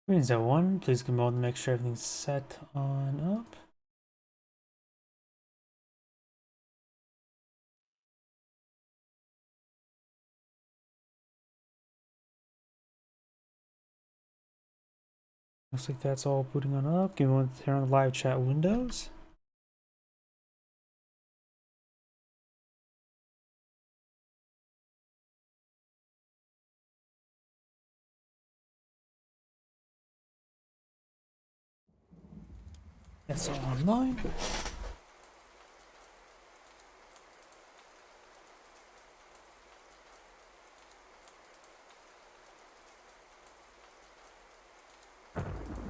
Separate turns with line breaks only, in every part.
Greetings everyone, please come on to make sure everything's set on up. Looks like that's all booting on up. Give me one to turn on the live chat windows. That's all online.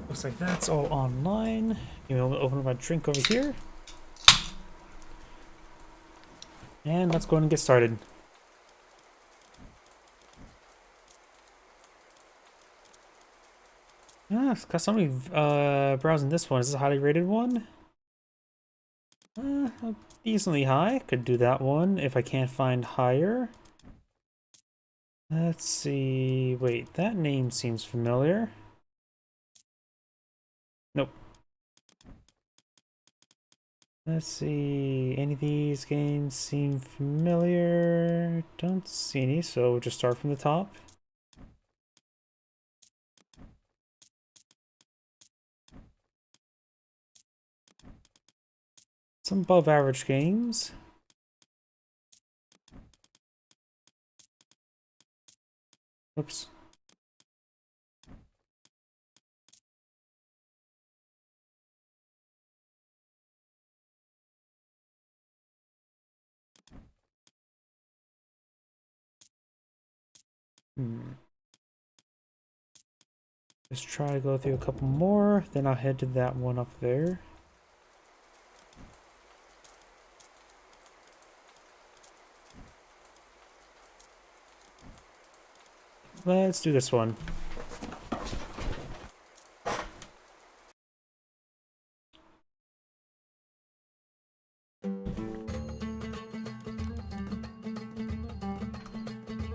Looks like that's all online. Give me a moment to open my drink over here. And let's go ahead and get started. Ah, got somebody browsing this one. Is this a highly rated one? Decently high. Could do that one if I can't find higher. Let's see. Wait, that name seems familiar. Nope. Let's see. Any of these games seem familiar? Don't see any, so we'll just start from the top. Some above average games. Oops. Just try to go through a couple more, then I'll head to that one up there. Let's do this one.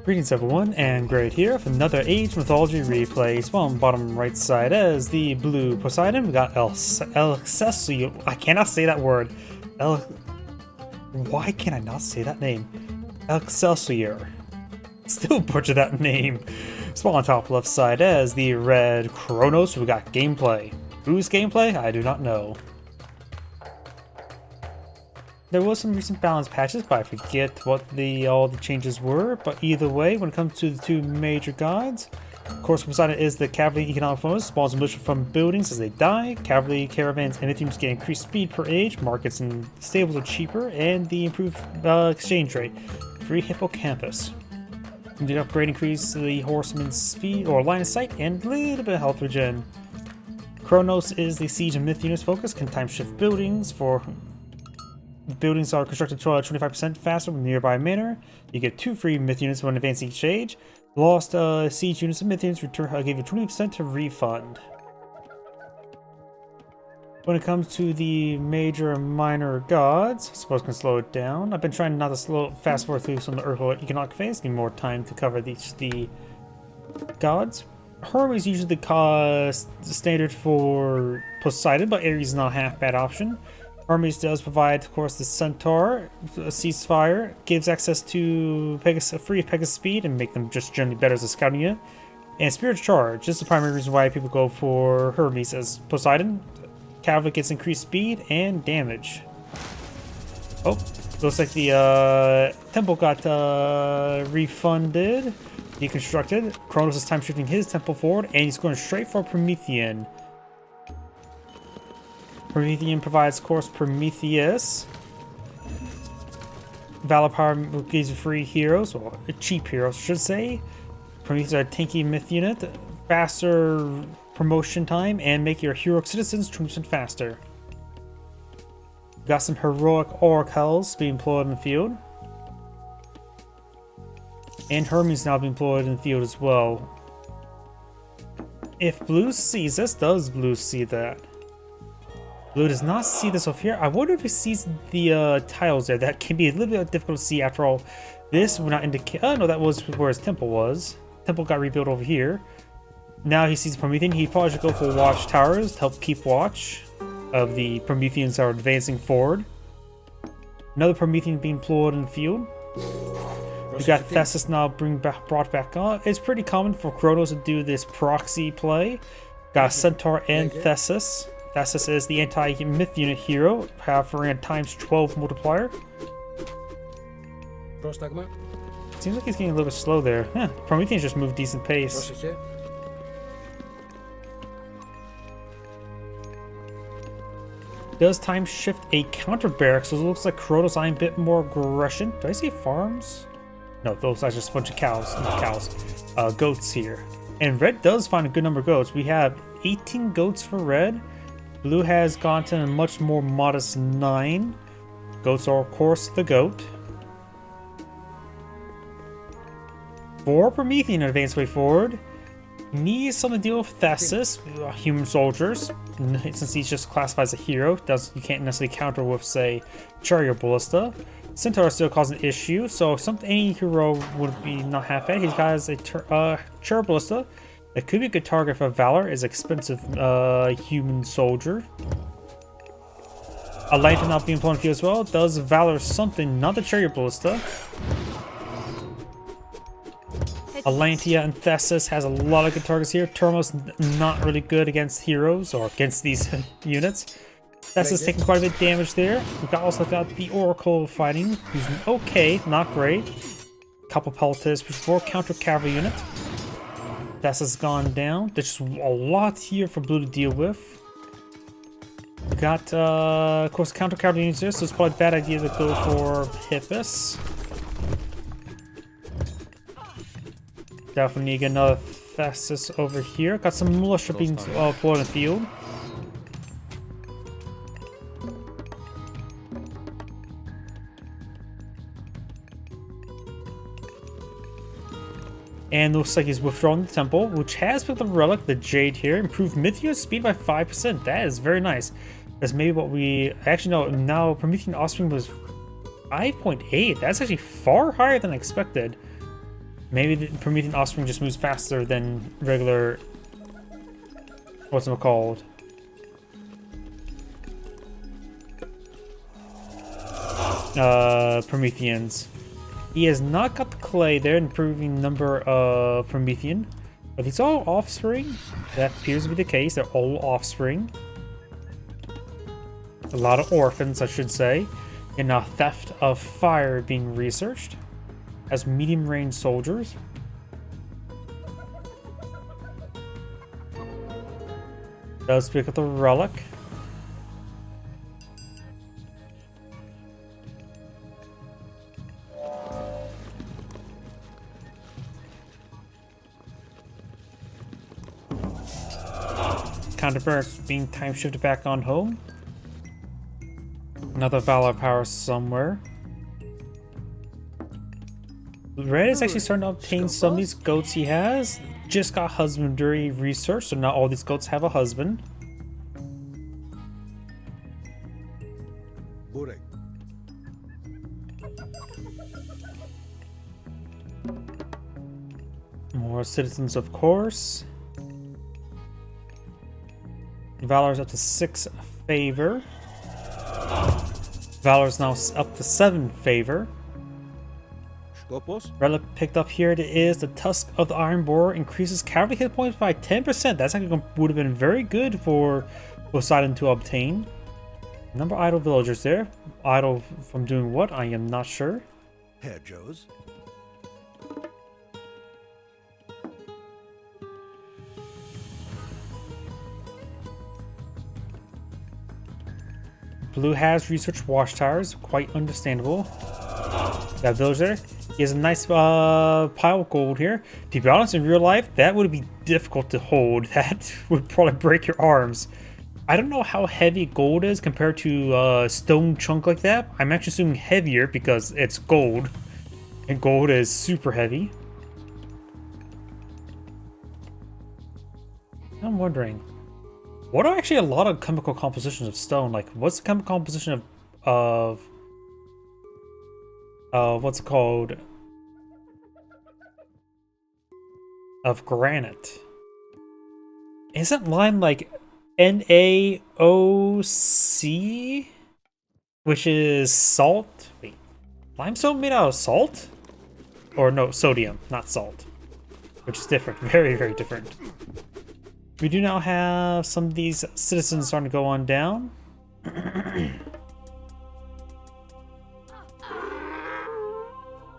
Greetings everyone, and Great here with another Age Mythology replay. Spawn bottom right side as the blue Poseidon. We got Excelsior. I cannot say that word. Why can I not say that name? Excelsior. Still butcher that name. Spawn on top left side as the red Kronos. We got gameplay. Whose gameplay? I do not know. There was some recent balance patches, but I forget what all the changes were. But either way, when it comes to the two major gods, of course, Poseidon is the cavalry economic bonus, spawns militia from buildings as they die. Cavalry caravans and Mythiums get increased speed per age. Markets and stables are cheaper, and the improved exchange rate. Free hippocampus. The upgrade increase the horseman's speed or line of sight and a little bit of health regen. Kronos is the siege and myth units focus. Can time shift buildings for. The buildings are constructed 25% faster with nearby manor. You get 2 free myth units when advancing each age. Lost siege units and myth units return. I gave you 20% to refund. When it comes to the major and minor gods, I suppose I can slow it down. I've been trying not to fast forward through some of the Earthly economic phase, give me more time to cover the gods. Hermes usually the cost standard for Poseidon, but Ares is not a half bad option. Hermes does provide, of course, the Centaur, a ceasefire, gives access to Pegasus, free Pegasus speed, and make them just generally better as a scouting unit. And Spirit Charge, this is the primary reason why people go for Hermes as Poseidon. Cavalry gets increased speed and damage. Oh, looks like the temple got refunded, deconstructed. Kronos is time shifting his temple forward, and he's going straight for Promethean. Promethean provides, of course, Prometheus. Valor Power gives you free heroes, or cheap heroes, I should say. Prometheus are a tanky myth unit, faster promotion time, and make your heroic citizens 20% faster. We've got some heroic oracles being employed in the field. And Hermes now being employed in the field as well. If Blue sees this, does Blue see that? Blue does not see this over here. I wonder if he sees the tiles there. That can be a little bit difficult to see after all. This would not indicate. Oh no, that was where his temple was. Temple got rebuilt over here. Now he sees Promethean, he probably should go for watchtowers to help keep watch of the Prometheans that are advancing forward. Another Promethean being deployed in the field. We got Thesis now brought back on. It's pretty common for Kronos to do this proxy play. Got Centaur and Thesis. Thesis is the anti-myth unit hero, however, in a times 12 multiplier. Seems like he's getting a little bit slow there. Prometheans just moved decent pace. Does time shift a counter barracks, so it looks like Kronos eyeing a bit more aggression. Do I see farms? No, those are just a bunch of cows. Not cows. Goats here. And red does find a good number of goats. We have 18 goats for red. Blue has gone to a much more modest 9. Goats are, of course, the goat. 4 Promethean advance way forward. Needs something to deal with Thesis, human soldiers, since he's just classified as a hero. You can't necessarily counter with, say, Chariot Ballista. Centaur still causing an issue, so any hero would be not half bad. He has a Chariot Ballista. That could be a good target for Valor, is expensive human soldier. A Lantern not being employed as well. Does Valor something, not the Chariot Ballista. Atlantia and Thesis has a lot of good targets here. Termos not really good against heroes or against these units. Thesis taking quite a bit of damage there. We've also got the Oracle fighting, who's okay, not great. Couple pelleters before counter cavalry unit. Thesis gone down. There's just a lot here for blue to deal with. We got, of course, counter cavalry units here, so it's probably a bad idea to go for Hippus. Definitely need another Thesis over here. Got some militia being deployed in the field. And looks like he's withdrawing the temple, which has picked up a relic, the Jade here. Improved Mythian speed by 5%. That is very nice. That's maybe what we... Actually, no, now Promethean Offspring was 5.8. That's actually far higher than I expected. Maybe the Promethean Offspring just moves faster than regular... What's it called? Prometheans. He has not got the clay there, improving number of Promethean. Are these all offspring? That appears to be the case. They're all offspring. A lot of orphans, I should say. And now Theft of Fire being researched as medium-range soldiers. Does pick up the relic. Counterburst being time shifted back on home. Another Valor power somewhere. Red is actually starting to obtain some of these goats he has. Just got husbandry research, so now all these goats have a husband. More citizens, of course. Valor's up to 6 favor. Valor's now up to 7 favor. Relic picked up here, it is the Tusk of the Iron Boar, increases cavalry hit points by 10%. That's actually would have been very good for Poseidon to obtain. Number of idle villagers there. Idle from doing what? I am not sure.
Herr Joes.
Blue has research watchtowers, quite understandable. That villager. He has a nice pile of gold here. To be honest, in real life, that would be difficult to hold. That would probably break your arms. I don't know how heavy gold is compared to a stone chunk like that. I'm actually assuming heavier because it's gold. And gold is super heavy. I'm wondering, what are actually a lot of chemical compositions of stone? Like, what's the chemical composition of what's it called? Of granite. Isn't lime like NaOC? Which is salt? Wait, limestone made out of salt? Or no, sodium, not salt. Which is different, very, very different. We do now have some of these citizens starting to go on down.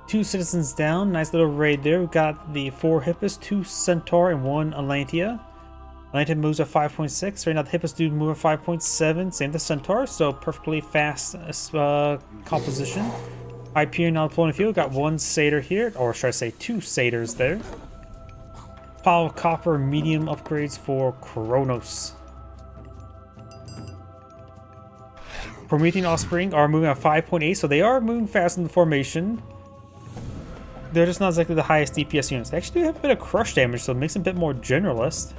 2 citizens down, nice little raid there. We've got the 4 Hippos, 2 Centaur, and 1 Atlantia. Atlantia moves at 5.6. Right now the Hippos do move at 5.7. Same the Centaur, so perfectly fast composition. Hyperion now deploying the field. Got 1 Satyr here, or should I say 2 Satyrs there. Pile of copper medium upgrades for Kronos. Promethean Offspring are moving at 5.8, so they are moving fast in the formation. They're just not exactly the highest DPS units. They actually do have a bit of crush damage, so it makes them a bit more generalist.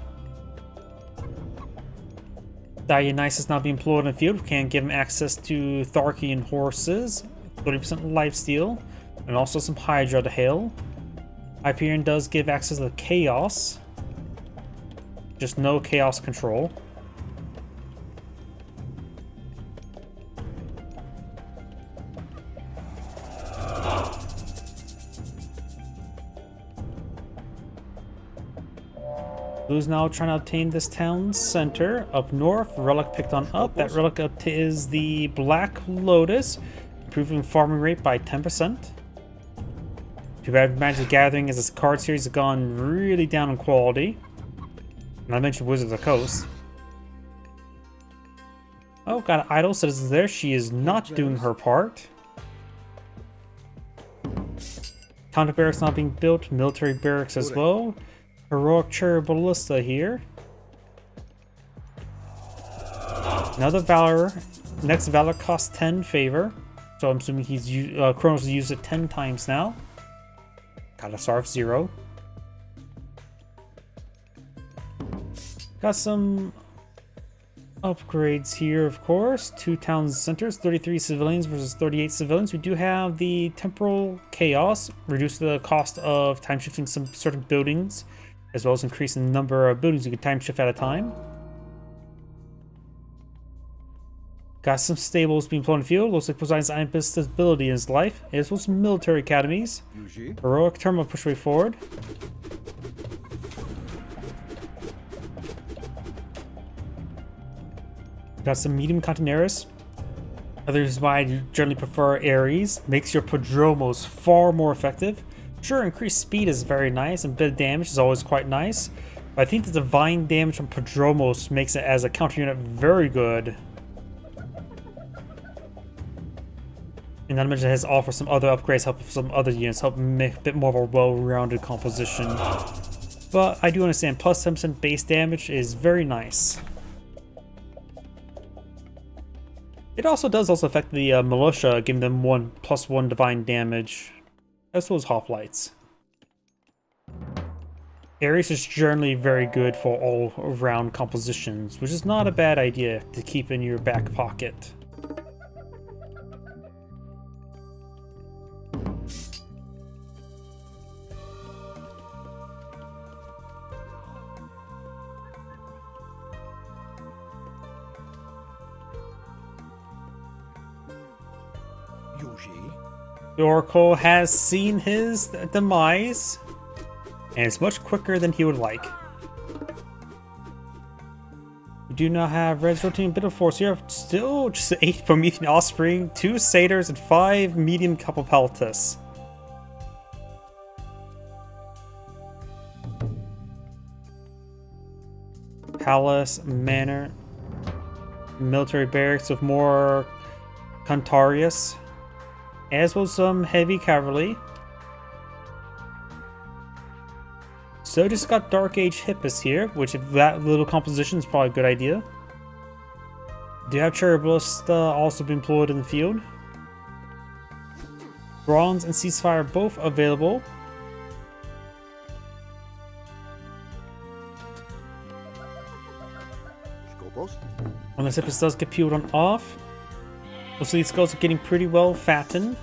Dionysus now being employed in the field. Can give him access to Tharkian horses, 30% lifesteal, and also some Hydra to hail. Hyperion does give access to the Chaos, just no Chaos control. Blue's now trying to obtain this town center up north. Relic picked on up. That relic up is the Black Lotus, improving farming rate by 10%. Too bad Magic Gathering as this card series has gone really down in quality. And I mentioned Wizards of the Coast. Oh, got an idle citizen there. She is not doing her part. Counter barracks not being built. Military barracks as well. Heroic Cherry Ballista here. Another Valor. Next Valor costs 10 favor. So I'm assuming he's Kronos has used it 10 times now. Got a Sarf 0. Got some upgrades here, of course. 2 town centers, 33 civilians versus 38 civilians. We do have the Temporal Chaos, reduce the cost of time shifting some certain buildings, as well as increase the number of buildings you can time shift at a time. Got some stables being flown in the field. Looks like Poseidon's iron bit stability in his life, as well as some military academies. Heroic terminal push way forward. Got some medium Contineris. Others why I generally prefer Ares. Makes your Prodromos far more effective. Sure, increased speed is very nice, and bit of damage is always quite nice. But I think the divine damage from Prodromos makes it as a counter unit very good. And not to mention it has offered some other upgrades, help some other units, help make a bit more of a well-rounded composition. But I do understand plus 10% base damage is very nice. It also does affect the militia, giving them +1 divine damage, as well as hoplites. Ares is generally very good for all-around compositions, which is not a bad idea to keep in your back pocket. The Oracle has seen his demise, and it's much quicker than he would like. We do not have Red's rotating a bit of force here. Still just 8 Promethean Offspring, 2 Satyrs, and 5 medium Capopeltis. Palace, Manor, military barracks with more Cantarius, as well as some heavy cavalry. So just got Dark Age Hippos here, which if that little composition is probably a good idea. Do have Cherubist also been employed in the field. Bronze and Ceasefire both available. When this Hippos does get peeled on off, looks like these skulls are getting pretty well fattened.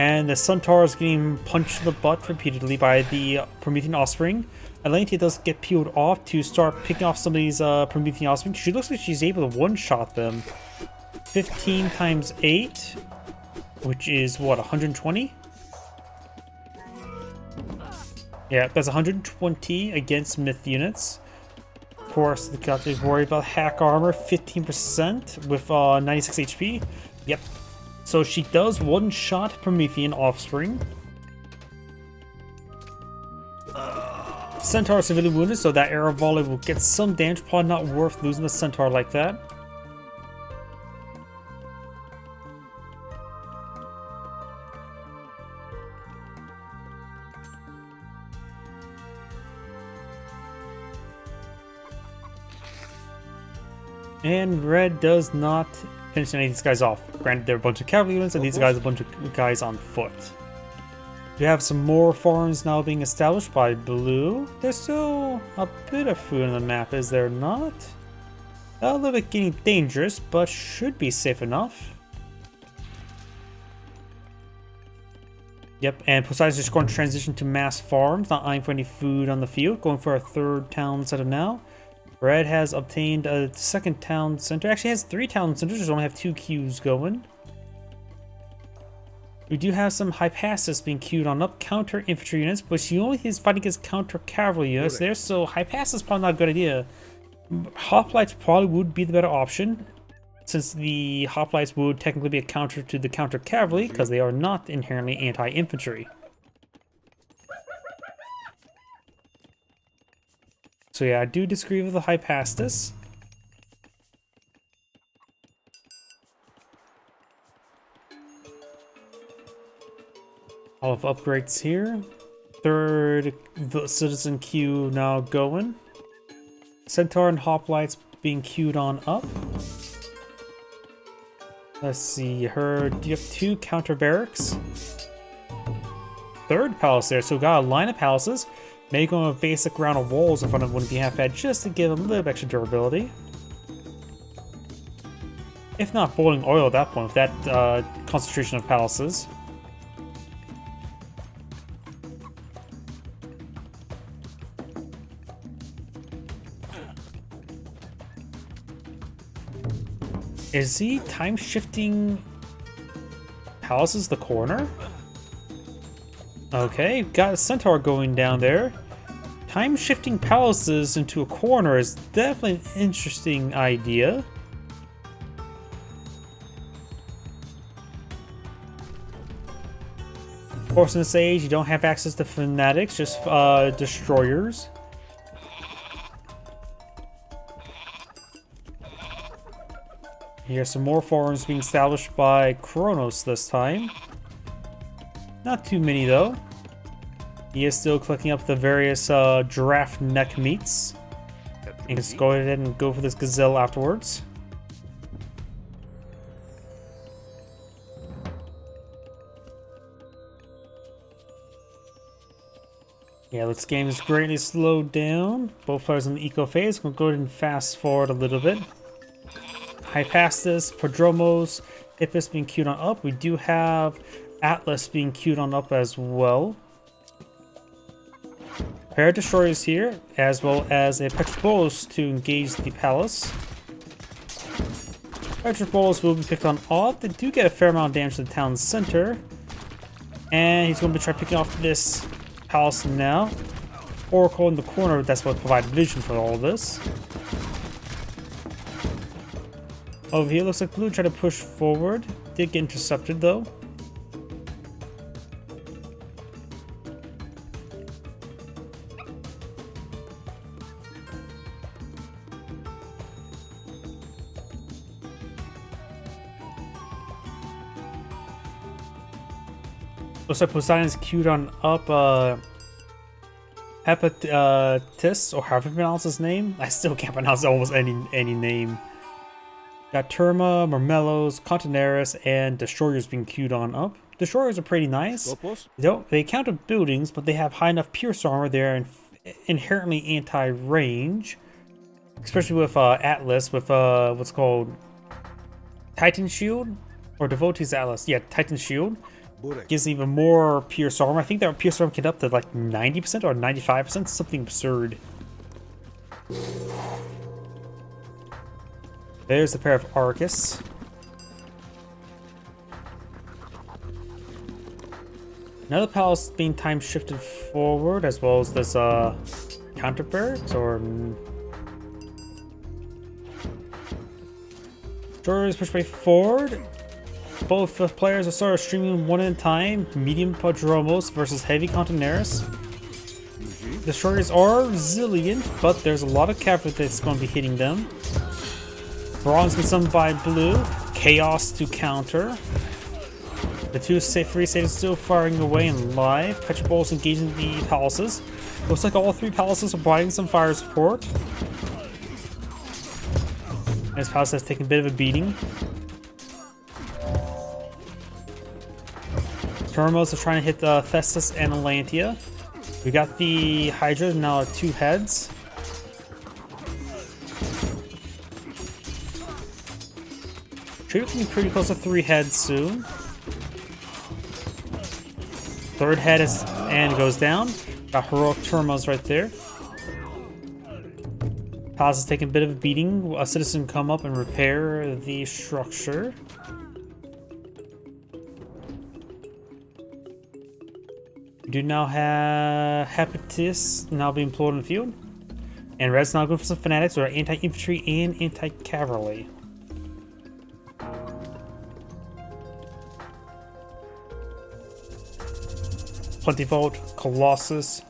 And the Centaur is getting punched in the butt repeatedly by the Promethean offspring. Atlantia does get peeled off to start picking off some of these Promethean offspring. She looks like she's able to one-shot them. 15 times 8, which is what, 120? Yeah, that's 120 against myth units. Of course, the got to worry about hack armor, 15% with 96 HP. Yep. So she does one-shot Promethean offspring. Centaur is severely wounded, so that arrow volley will get some damage. Probably not worth losing the Centaur like that. And red does not finish any of these guys off. Granted, they're a bunch of cavalry units, and these guys are a bunch of guys on foot. We have some more farms now being established by blue. There's still a bit of food on the map, is there not? A little bit getting dangerous, but should be safe enough. Yep, and Poseidon's just going to transition to mass farms, not eyeing for any food on the field, going for a third town center now. Red has obtained a second town center. Actually has 3 town centers, just only have 2 queues going. We do have some Hypasus being queued on up, counter infantry units, but she only is fighting against counter cavalry units there, so Hypasus is probably not a good idea. Hoplites probably would be the better option, since the Hoplites would technically be a counter to the counter cavalry, because they are not inherently anti-infantry. So yeah, I do disagree with the Hypasus. All of upgrades here. Third citizen queue now going. Centaur and Hoplites being queued on up. Let's see, do you have 2 counter barracks? Third palace there, so we got a line of palaces. Maybe going with a basic round of walls in front of wouldn't be half bad, just to give them a little bit extra durability. If not boiling oil at that point, with that concentration of palaces. Is he time-shifting palaces the corner? Okay, got a Centaur going down there. Time-shifting palaces into a corner is definitely an interesting idea. Of course, in this age, you don't have access to fanatics, just destroyers. Here's some more farms being established by Kronos this time. Not too many though. He is still collecting up the various giraffe neck meats. And just go ahead and go for this gazelle afterwards. Yeah, this game is greatly slowed down. Both players in the eco phase. We'll go ahead and fast forward a little bit. Hypasus, Prodromos, Ippus being queued on up. We do have Atlas being queued on up as well. Pair of destroyers here, as well as a Petrobolus to engage the palace. Petrobolus will be picked on off. They do get a fair amount of damage to the town center. And he's going to try picking off this palace now. Oracle in the corner, that's what provided vision for all of this. Over here, looks like blue tried to push forward. Did get intercepted though. Looks like Poseidon's queued on up Hepatis, or however you pronounce his name. I still can't pronounce almost any name. Got Terma, Marmelos, Contineris, and Destroyers being queued on up. Destroyers are pretty nice. They counter buildings, but they have high enough pierce armor. They're inherently anti-range. Especially with Atlas, with what's called Titan Shield? Or Devotee's Atlas. Yeah, Titan Shield. Gives even more pierce armor. I think that pierce armor can up to like 90% or 95%, something absurd. There's the pair of Arcus. Another palace being time shifted forward, as well as this counter barracks or stories pushed way forward. Both players are sort of streaming one at a time. Medium Padromos versus heavy Conteneris. Destroyers are resilient, but there's a lot of cavalry that's going to be hitting them. Bronze been summoned by blue. Chaos to counter. The two free states still firing away in live. Petribol's engaging the palaces. Looks like all three palaces are providing some fire support. This palace has taken a bit of a beating. Turmos are trying to hit Thestus and Atlantia. We got the Hydra now at 2 heads. Should be pretty close to 3 heads soon. Third head is and goes down. Got heroic Turmos right there. Palace is taking a bit of a beating. A citizen come up and repair the structure. We do now have Hepatis now being employed in the field. And Red's now going for some fanatics who are anti-infantry and anti-cavalry. Plentyfold, Colossus.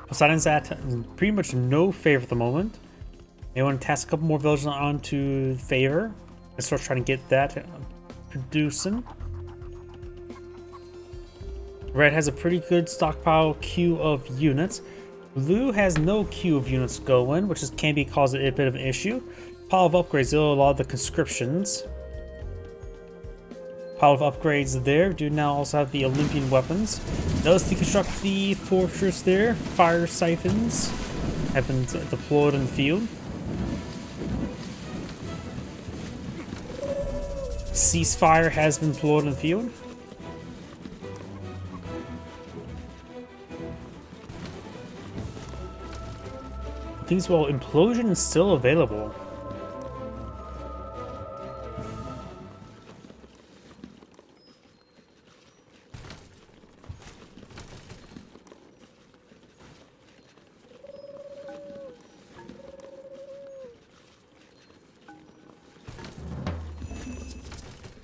Poseidon's at pretty much no favor at the moment. They want to task a couple more villages onto favor and start trying to get that producing. Red has a pretty good stockpile queue of units. Blue has no queue of units going, which can be causing a bit of an issue. Pile of upgrades, a lot of the conscriptions. Pile of upgrades there. Do now also have the Olympian weapons. Does deconstruct the fortress there. Fire siphons have been deployed in the field. Ceasefire has been deployed in the field. Things well, implosion is still available.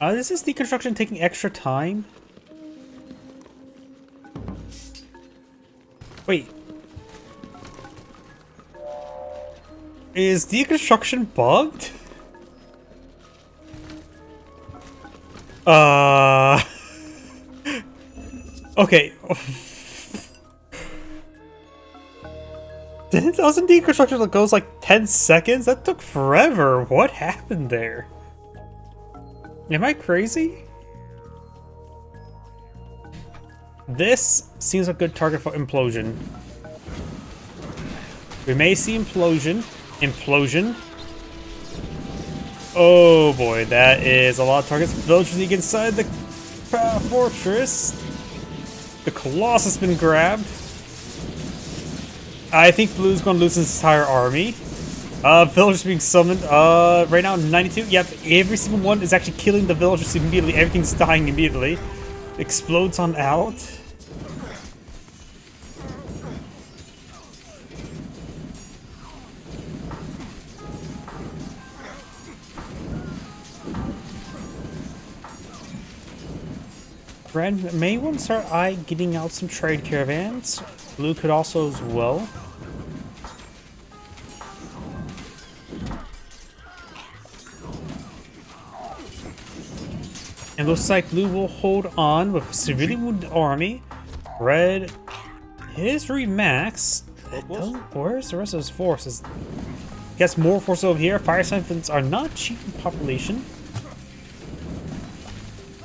This is deconstruction taking extra time. Wait. Is deconstruction bugged? Okay. Doesn't deconstruction that goes like 10 seconds? That took forever. What happened there? Am I crazy? This seems a good target for implosion. We may see implosion. Implosion. Oh boy, that is a lot of targets. Villagers need to get inside the fortress. The Colossus has been grabbed. I think Blue's going to lose his entire army. Villagers being summoned. Right now 92. Yep, every single one is actually killing the villagers immediately. Everything's dying immediately. Explodes on out. Red may want to start getting out some trade caravans. Blue could also as well. It looks like Blue will hold on with a severely wounded army. Red is remaxed. Where's the rest of his forces? Gets more forces over here. Fire siphons are not cheap in population.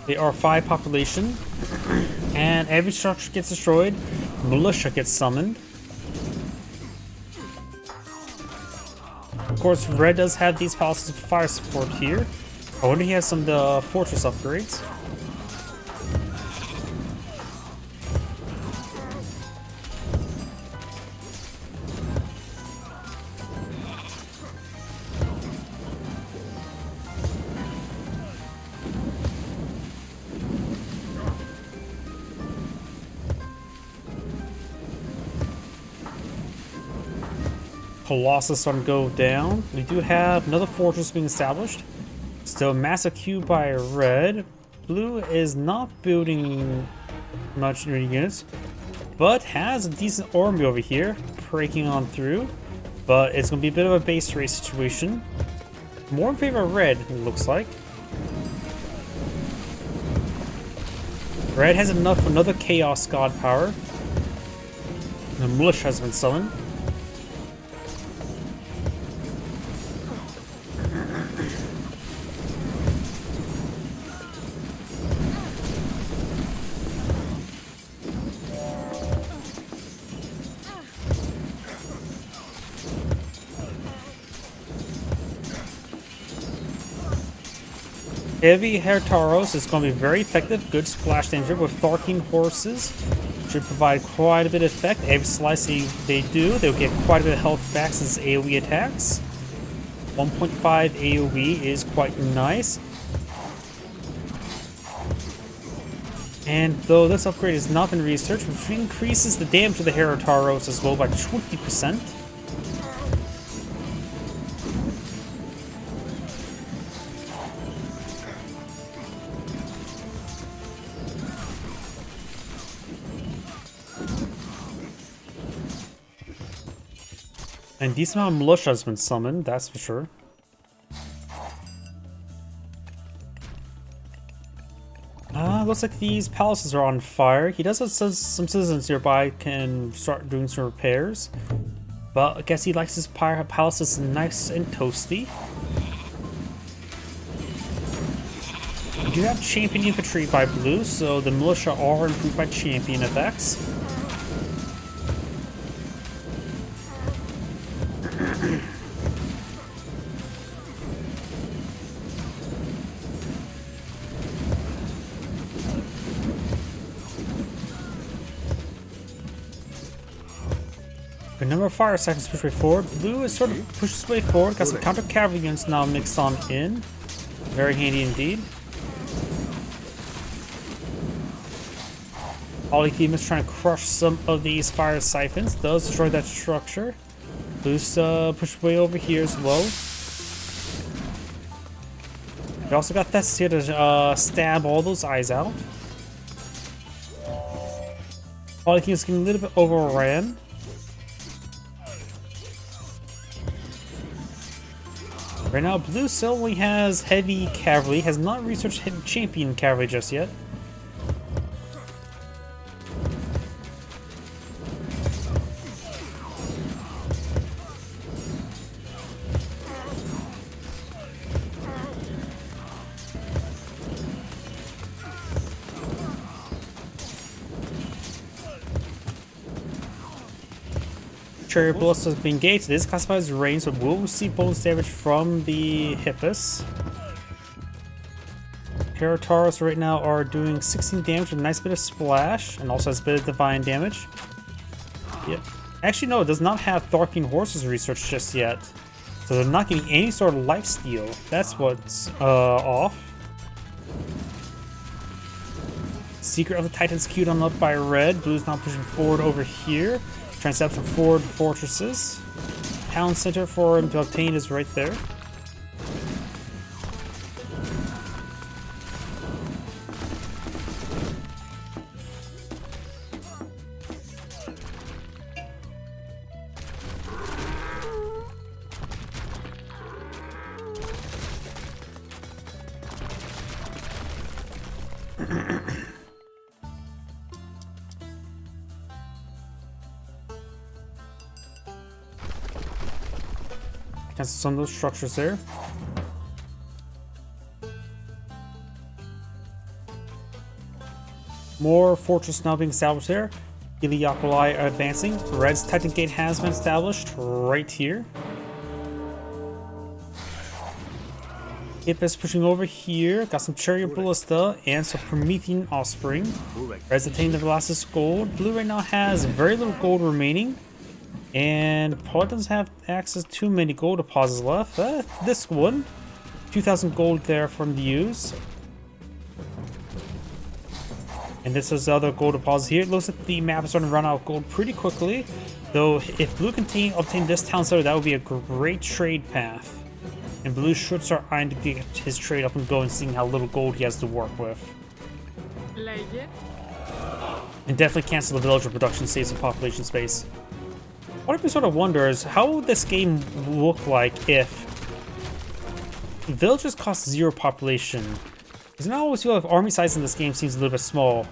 They are 5 population. And every structure gets destroyed. Militia gets summoned. Of course, Red does have these palaces of fire support here. I wonder if he has some of the fortress upgrades. Colossus starting to go down. We do have another fortress being established. Still massive cube by red. Blue is not building much units, but has a decent army over here, breaking on through. But it's going to be a bit of a base race situation. More in favor of red, it looks like. Red has enough for another Chaos God power. The militia has been summoned. Heavy Hertaros is going to be very effective. Good splash damage with Tharkeen horses. Should provide quite a bit of effect. Every slice they do, they'll get quite a bit of health back since AoE attacks. 1.5 AoE is quite nice. And though this upgrade has not been researched, which increases the damage of the Hertaros as well by 20%. And decent amount of militia has been summoned, that's for sure. Looks like these palaces are on fire. He does have some citizens nearby can start doing some repairs. But I guess he likes his palaces nice and toasty. We do have champion infantry by blue, so the militia are improved by champion effects. A number of fire seconds push way forward. Blue is sort of pushes way forward. Got some counter cavalry units now mixed on in. Very handy indeed. Polyphemus trying to crush some of these fire siphons. Does destroy that structure. Blue's push way over here as well. We also got Thessus here to stab all those eyes out. Polyphemus getting a little bit overran. Right now, blue still only has heavy cavalry, has not researched heavy champion cavalry just yet. Chariot Bullets has been engaged. This classified as range, so we'll receive bonus damage from the Hippus. Herataurus right now are doing 16 damage with a nice bit of splash, and also has a bit of divine damage. Yep. Actually, no, it does not have Tharkeen horses researched just yet. So they're not getting any sort of lifesteal. That's what's off. Secret of the Titans queued on up by red. Blue's now pushing forward over here. Trying to set up some forward fortresses. Town center for him to obtain is right there. Some of those structures there. More fortress now being established there. Iliopoli are advancing. Red's Titan Gate has been established right here. Hippus pushing over here. Got some Chariot Ballista and some Promethean Offspring. Red's attaining the Velasquez gold. Blue right now has very little gold remaining. And probably doesn't have access to many gold deposits left. This one, 2,000 gold there from the use. And this is the other gold deposit here. It looks like the map is starting to run out of gold pretty quickly. Though, if Blue can obtain this town center, that would be a great trade path. And Blue should start eyeing to get his trade up and going, seeing how little gold he has to work with. And definitely cancel the villager production, save some population space. What I sort of wonder is, how would this game look like if villagers cost 0 population? Because I always feel like army size in this game seems a little bit small.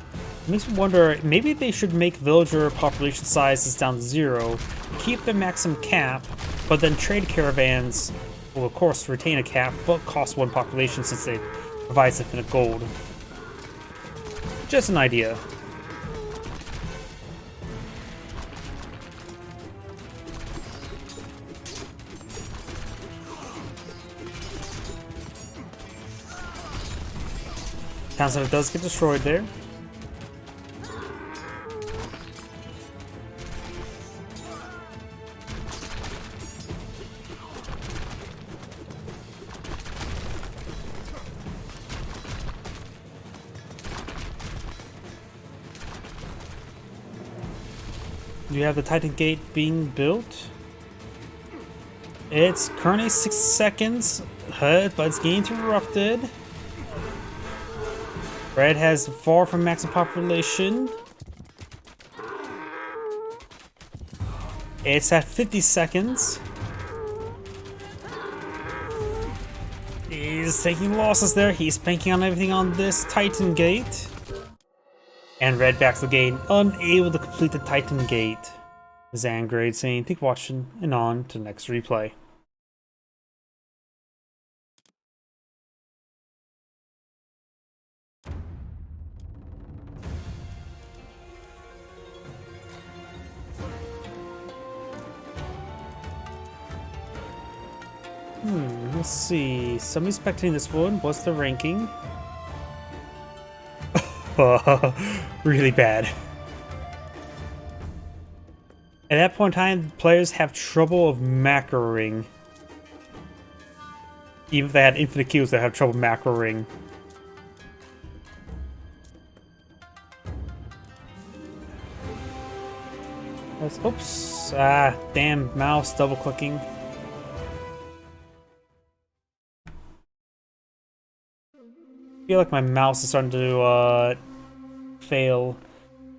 It makes me wonder, maybe they should make villager population sizes down to 0, keep the maximum cap, but then trade caravans will of course retain a cap, but cost 1 population since they provide infinite gold. Just an idea. Town center does get destroyed there. You have the Titan Gate being built. It's currently 6 seconds, but it's getting interrupted. Red has far from maximum population. It's at 50 seconds. He's taking losses there. He's banking on everything on this Titan Gate. And Red backs the gate, unable to complete the Titan Gate. Zangrade saying, "Keep watching," and on to the next replay. Let's see. Somebody's spectating this one. What's the ranking? Really bad. At that point in time, players have trouble of macroing. Even if they had infinite kills, they have trouble macroing. Oops. Damn mouse double clicking. I feel like my mouse is starting to fail.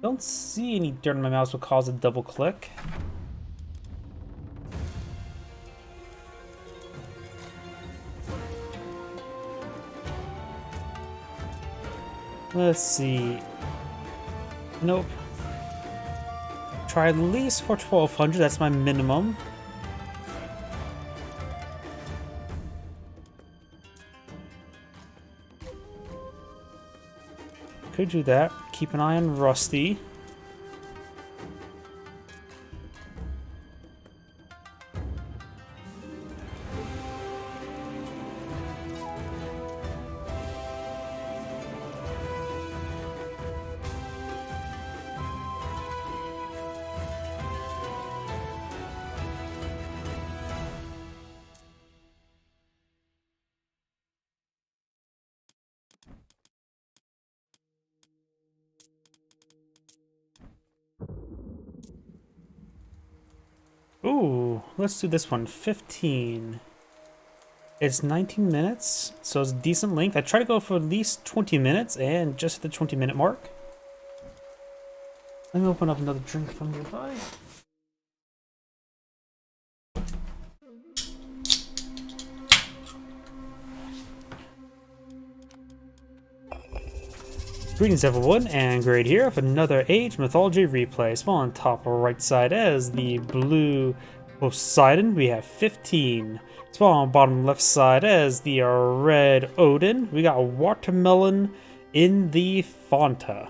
Don't see any dirt on my mouse will cause a double click. Let's see. Nope. Try at least for 1200, that's my minimum. Could do that. Keep an eye on Rusty. Ooh, let's do this one. 15. It's 19 minutes, so it's a decent length. I try to go for at least 20 minutes, and just at the 20-minute mark. Let me open up another drink from nearby. Greetings everyone, and Grade here with another Age Mythology replay. Small on top right side as the blue Poseidon, we have 15. Small on bottom left side as the red Odin, we got watermelon in the Fanta.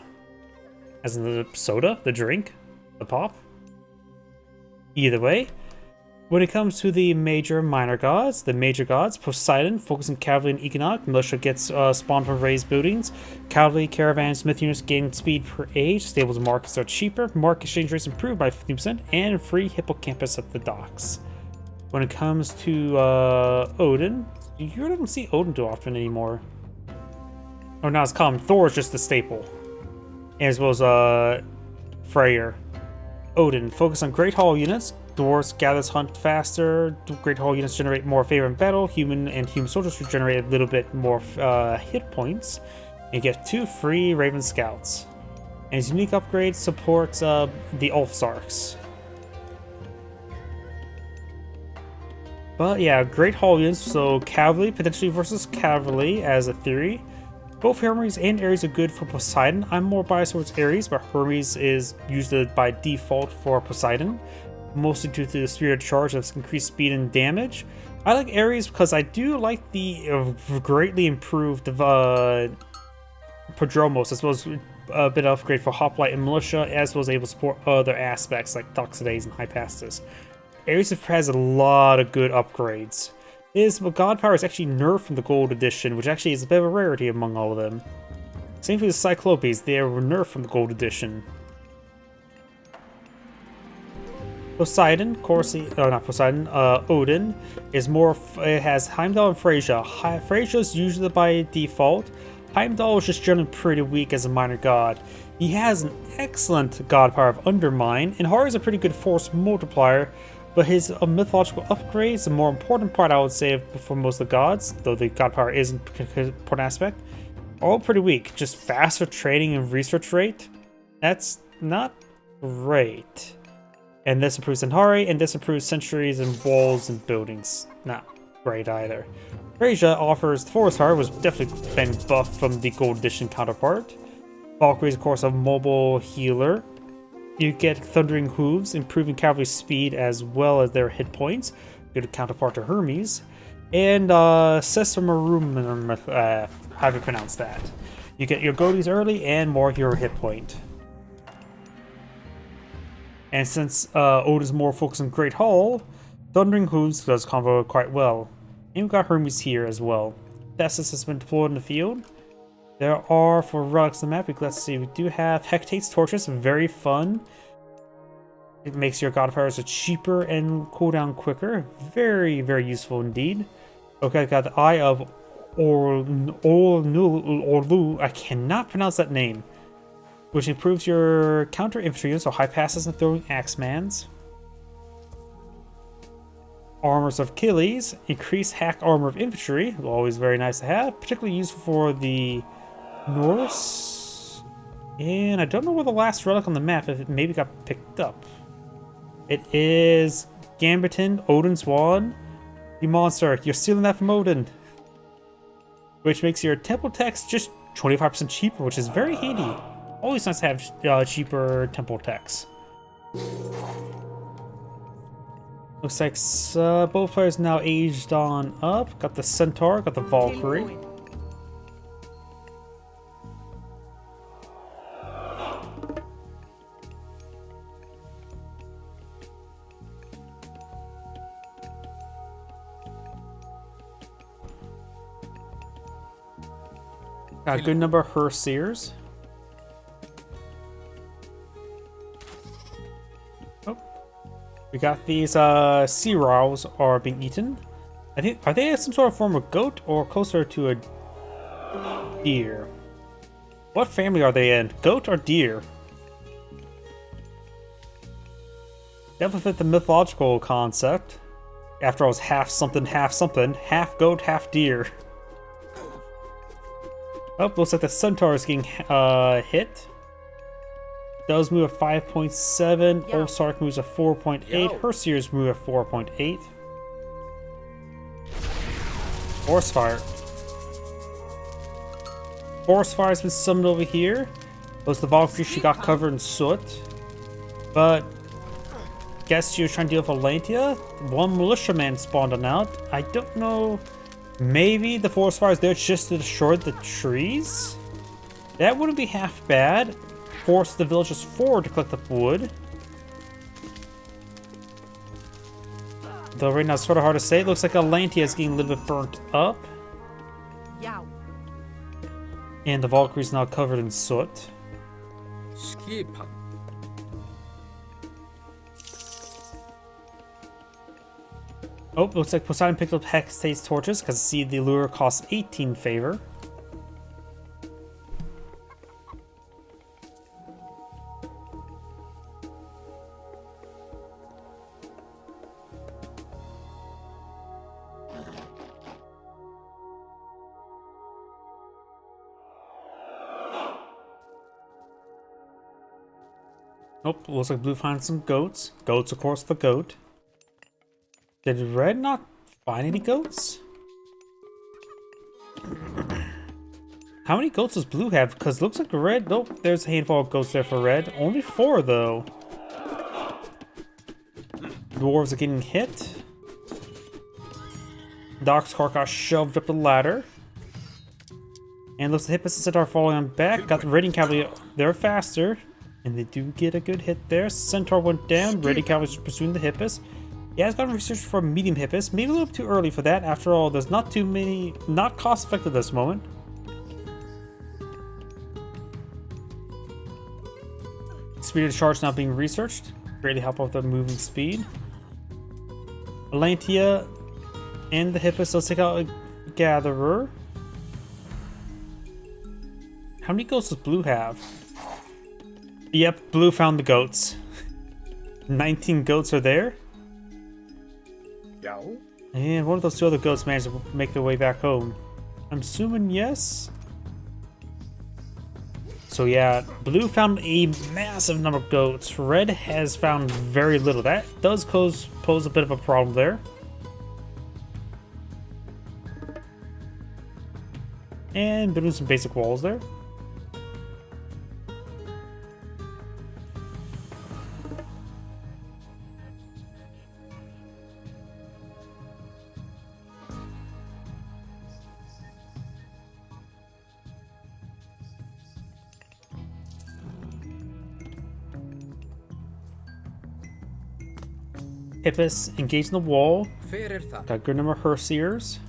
As in the soda, the drink, the pop. Either way. When it comes to the minor gods, Poseidon, focusing cavalry and economic, militia gets spawned from raised buildings, cavalry, caravans, smith units gain speed per age, stables and markets are cheaper, market exchange rates improved by 50%, and free hippocampus at the docks. When it comes to Odin, you really don't see Odin too often anymore. Or now it's common, Thor is just the staple. as well as Freyr. Odin, focus on Great Hall units. Dwarves gathers hunt faster. Great Hall units generate more favor in battle. Human soldiers regenerate a little bit more hit points. And you get 2 free Raven Scouts. And his unique upgrade supports the Ulfsarks. But yeah, Great Hall units, so Cavalry potentially versus Cavalry as a theory. Both Hermes and Ares are good for Poseidon. I'm more biased towards Ares, but Hermes is usually by default for Poseidon, mostly due to the Spirit Charge that's increased speed and damage. I like Ares because I do like the greatly improved Prodromos, as well as a bit of upgrade for Hoplite and Militia, as well as able to support other aspects like Toxidays and Hypastids. Ares has a lot of good upgrades. His God Power is actually nerfed from the Gold Edition, which actually is a bit of a rarity among all of them. Same for the Cyclopes, they were nerfed from the Gold Edition. Poseidon, Odin is more. It has Heimdall and Freyja. Freyja is usually by default. Heimdall is just generally pretty weak as a minor god. He has an excellent God Power of Undermine, and Har is a pretty good force multiplier. But his mythological upgrades, the more important part I would say for most of the gods, though the god power is an important aspect, are all pretty weak. Just faster training and research rate, that's not great. And this improves Anhari, and this improves centuries and walls and buildings. Not great either. Freyja offers the forest fire, was definitely been buffed from the Gold Edition counterpart. Valkyrie is of course a mobile healer. You get Thundering Hooves, improving cavalry speed as well as their hit points. Good counterpart to Hermes. And Sesamarum, how do you pronounce that? You get your goatees early and more hero hit point. And since Odin is more focused on Great Hall, Thundering Hooves does combo quite well. And we've got Hermes here as well. Thesis has been deployed in the field. There are, for relics on the map, let's see, we do have Hecate's Torches, very fun. It makes your god powers cheaper and cooldown quicker. Very, very useful indeed. Okay, I got the Eye of Orlu, I cannot pronounce that name. Which improves your counter infantry units, so high passes and throwing axemans. Armors of Achilles, increase hack armor of infantry, always very nice to have, particularly useful for the Norse. And I don't know where the last relic on the map, if it maybe got picked up. It is Gamberton, Odin's Wand. You monster, you're stealing that from Odin. Which makes your temple techs just 25% cheaper, which is very handy. Always nice to have cheaper temple techs. Looks like both players now aged on up. Got the Centaur, got the Valkyrie. Got a good number of Herseers. Oh. We got these sea rows are being eaten. I think, are they some sort of form of goat or closer to a deer? What family are they in? Goat or deer? Definitely fit the mythological concept. After all, it's half something, half goat, half deer. Oh, looks like the Centaur is getting hit. Does move at 5.7. Yeah. Ulfsark moves at 4.8. Herseers move at 4.8. Forest Fire. Forest Fire has been summoned over here. Was the Valkyrie, she got covered in soot. But guess she was trying to deal with Atlantia. One militiaman spawned on out. I don't know. Maybe the forest fire is there just to destroy the trees? That wouldn't be half bad. Force the villagers forward to collect the wood. Though right now it's sort of hard to say. It looks like Atlantia is getting a little bit burnt up. And the Valkyrie is now covered in soot. Oh, looks like Poseidon picked up Hecate's Torches because see the lure costs 18 favor. Nope, looks like blue finds some goats. Goats, of course, the goat. Did red not find any goats? How many goats does blue have? Because looks like red. Nope, there's a handful of goats there for red. Only 4 though. Dwarves are getting hit. Doc's cart got shoved up the ladder. And looks like the Hippos and Centaur falling on back. Got the raiding cavalry there faster. And they do get a good hit there. Centaur went down. Raiding cavalry is pursuing the Hippos. Yeah, it's gotten research for medium Hippos. Maybe a little too early for that. After all, there's not too many, not cost effective at this moment. Speed of the charge now being researched. Greatly help out with the moving speed. Atlantia and the Hippos, let's take out a Gatherer. How many goats does blue have? Yep, blue found the goats. 19 goats are there. And one of those 2 other goats managed to make their way back home. I'm assuming yes. So yeah, blue found a massive number of goats. Red has found very little. That does pose a bit of a problem there. And building some basic walls there. Hippos engaged in the wall. Got a good number of Herseers.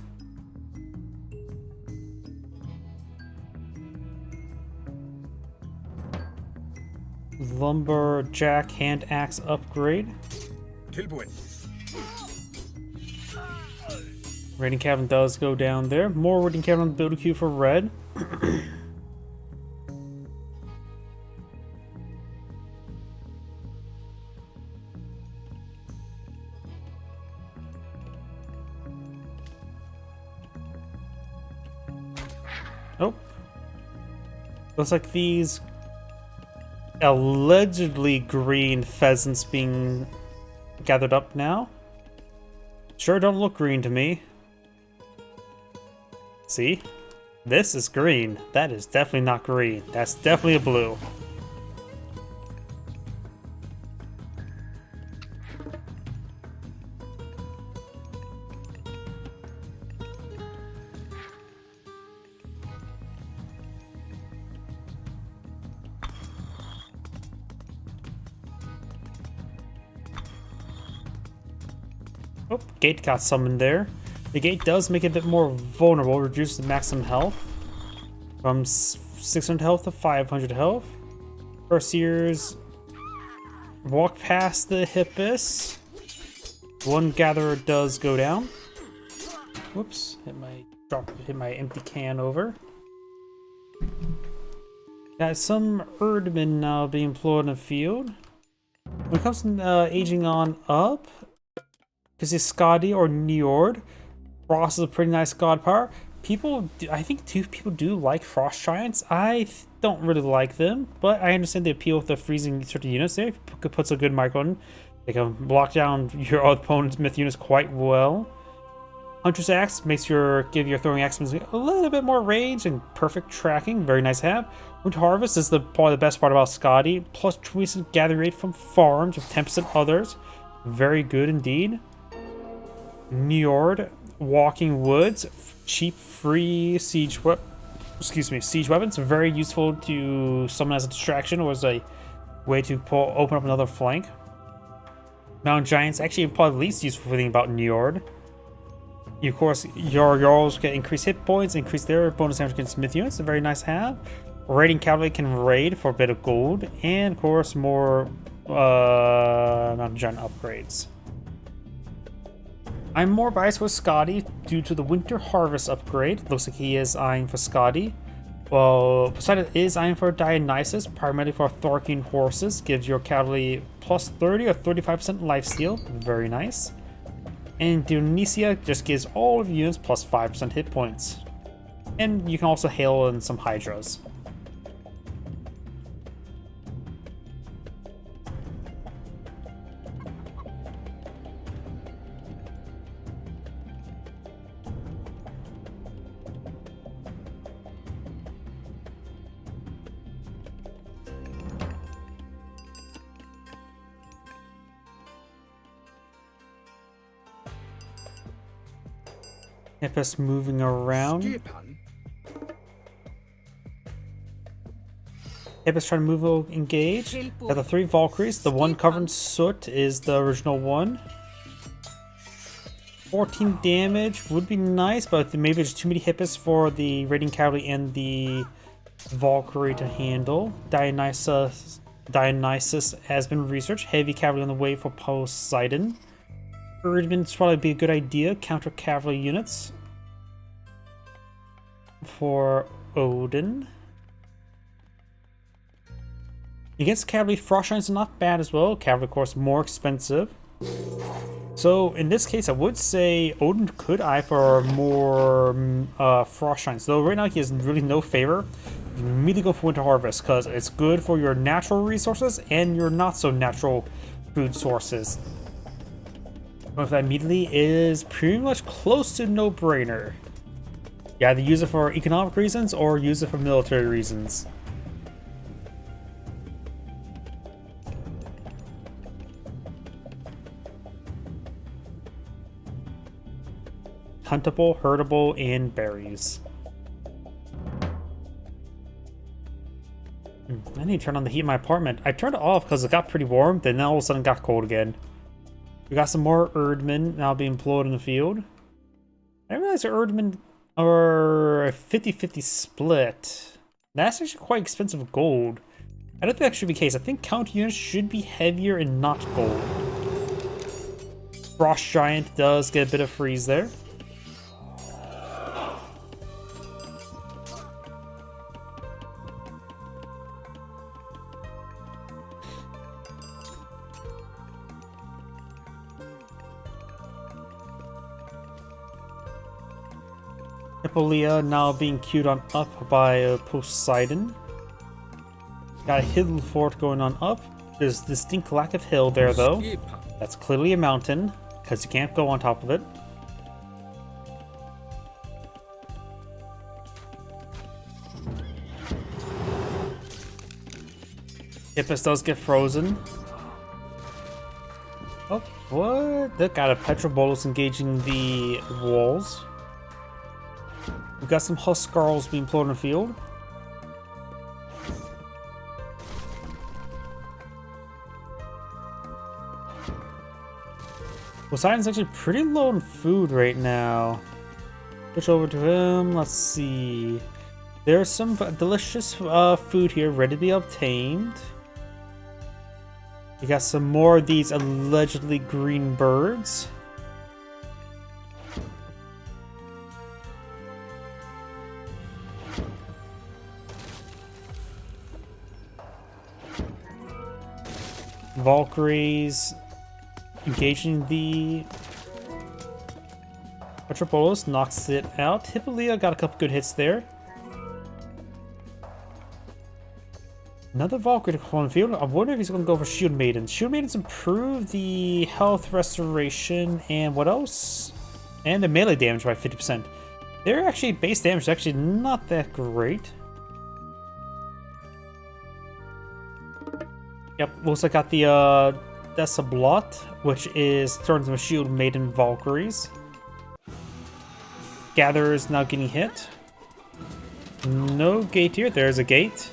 Lumberjack hand axe upgrade. Raiding cabin does go down there. More raiding cabin on the building queue for red. Nope. Looks like these allegedly green pheasants being gathered up now. Sure don't look green to me. See? This is green. That is definitely not green. That's definitely a blue. Oh, gate got summoned there. The gate does make it a bit more vulnerable, reduces the maximum health from 600 health to 500 health. Herseers walk past the Hippos. One Gatherer does go down. Whoops, hit my empty can over. Got some Erdmen now being employed in the field. When it comes to aging on up, because it's Skadi or Njord. Frost is a pretty nice god power. I think people do like Frost Giants. I don't really like them, but I understand the appeal of the freezing certain units there. If it puts a good micro on, they can block down your opponent's myth units quite well. Hunter's Axe give your throwing axe a little bit more range and perfect tracking. Very nice to have. Winter Harvest is probably the best part about Skadi. Plus 20% gather rate from farms with 10% others. Very good indeed. Njord, Walking Woods, cheap free siege weapons, very useful to summon as a distraction or as a way to open up another flank. Mountain Giants, actually probably the least useful thing about Njord. Of course, your Jarls get increased hit points, increase their bonus damage against Smith units, a very nice to have. Raiding Cavalry can raid for a bit of gold, and of course more Mountain Giant upgrades. I'm more biased with Skadi due to the Winter Harvest upgrade. Looks like he is eyeing for Skadi. Well, Poseidon is eyeing for Dionysus, primarily for Thorkeen horses. Gives your cavalry plus 30 or 35% lifesteal. Very nice. And Dionysia just gives all of the units plus 5% hit points. And you can also hail in some Hydras. Hippus moving around. Hippus trying to move, engage. Got the 3 Valkyries. The one covered in soot is the original one. 14 damage would be nice, but maybe there's too many Hippus for the Raiding Cavalry and the Valkyrie to handle. Dionysus has been researched. Heavy Cavalry on the way for Poseidon. Erdman's probably be a good idea. Counter Cavalry units for Odin. Against Cavalry, Frost Giants are not bad as well. Cavalry, of course, more expensive. So, in this case, I would say Odin could eye for more Frost Giants. Though right now he has really no favor. You immediately go for Winter Harvest because it's good for your natural resources and your not so natural food sources. But that immediately is pretty much close to no-brainer. You either use it for economic reasons or use it for military reasons. Huntable, herdable, and berries. I need to turn on the heat in my apartment. I turned it off because it got pretty warm, then all of a sudden it got cold again. We got some more Erdmen now being employed in the field. I didn't realize the Erdmen are a 50-50 split. That's actually quite expensive gold. I don't think that should be the case. I think counter units should be heavier and not gold. Frost Giant does get a bit of freeze there. Hippolyta now being queued on up by Poseidon. Got a hidden fort going on up. There's a distinct lack of hill there though. That's clearly a mountain, because you can't go on top of it. Hippus does get frozen. Oh, what? They got a Petrobolus engaging the walls. We've got some Huskarls being employed in the field. Poseidon's actually pretty low on food right now. Switch over to him. Let's see. There's some delicious food here ready to be obtained. We got some more of these allegedly green birds. Valkyries engaging the Petrobolus knocks it out. Hippolyta got a couple good hits there. Another Valkyrie to come on the field. I wonder if he's going to go for Shield Maidens. Shield Maidens improve the health restoration and what else? And the melee damage by 50%. Their actually base damage is actually not that great. Yep, looks like I got the Desablot, which is turns into Shield Maiden Valkyries. Gatherer is now getting hit. No gate here. There's a gate.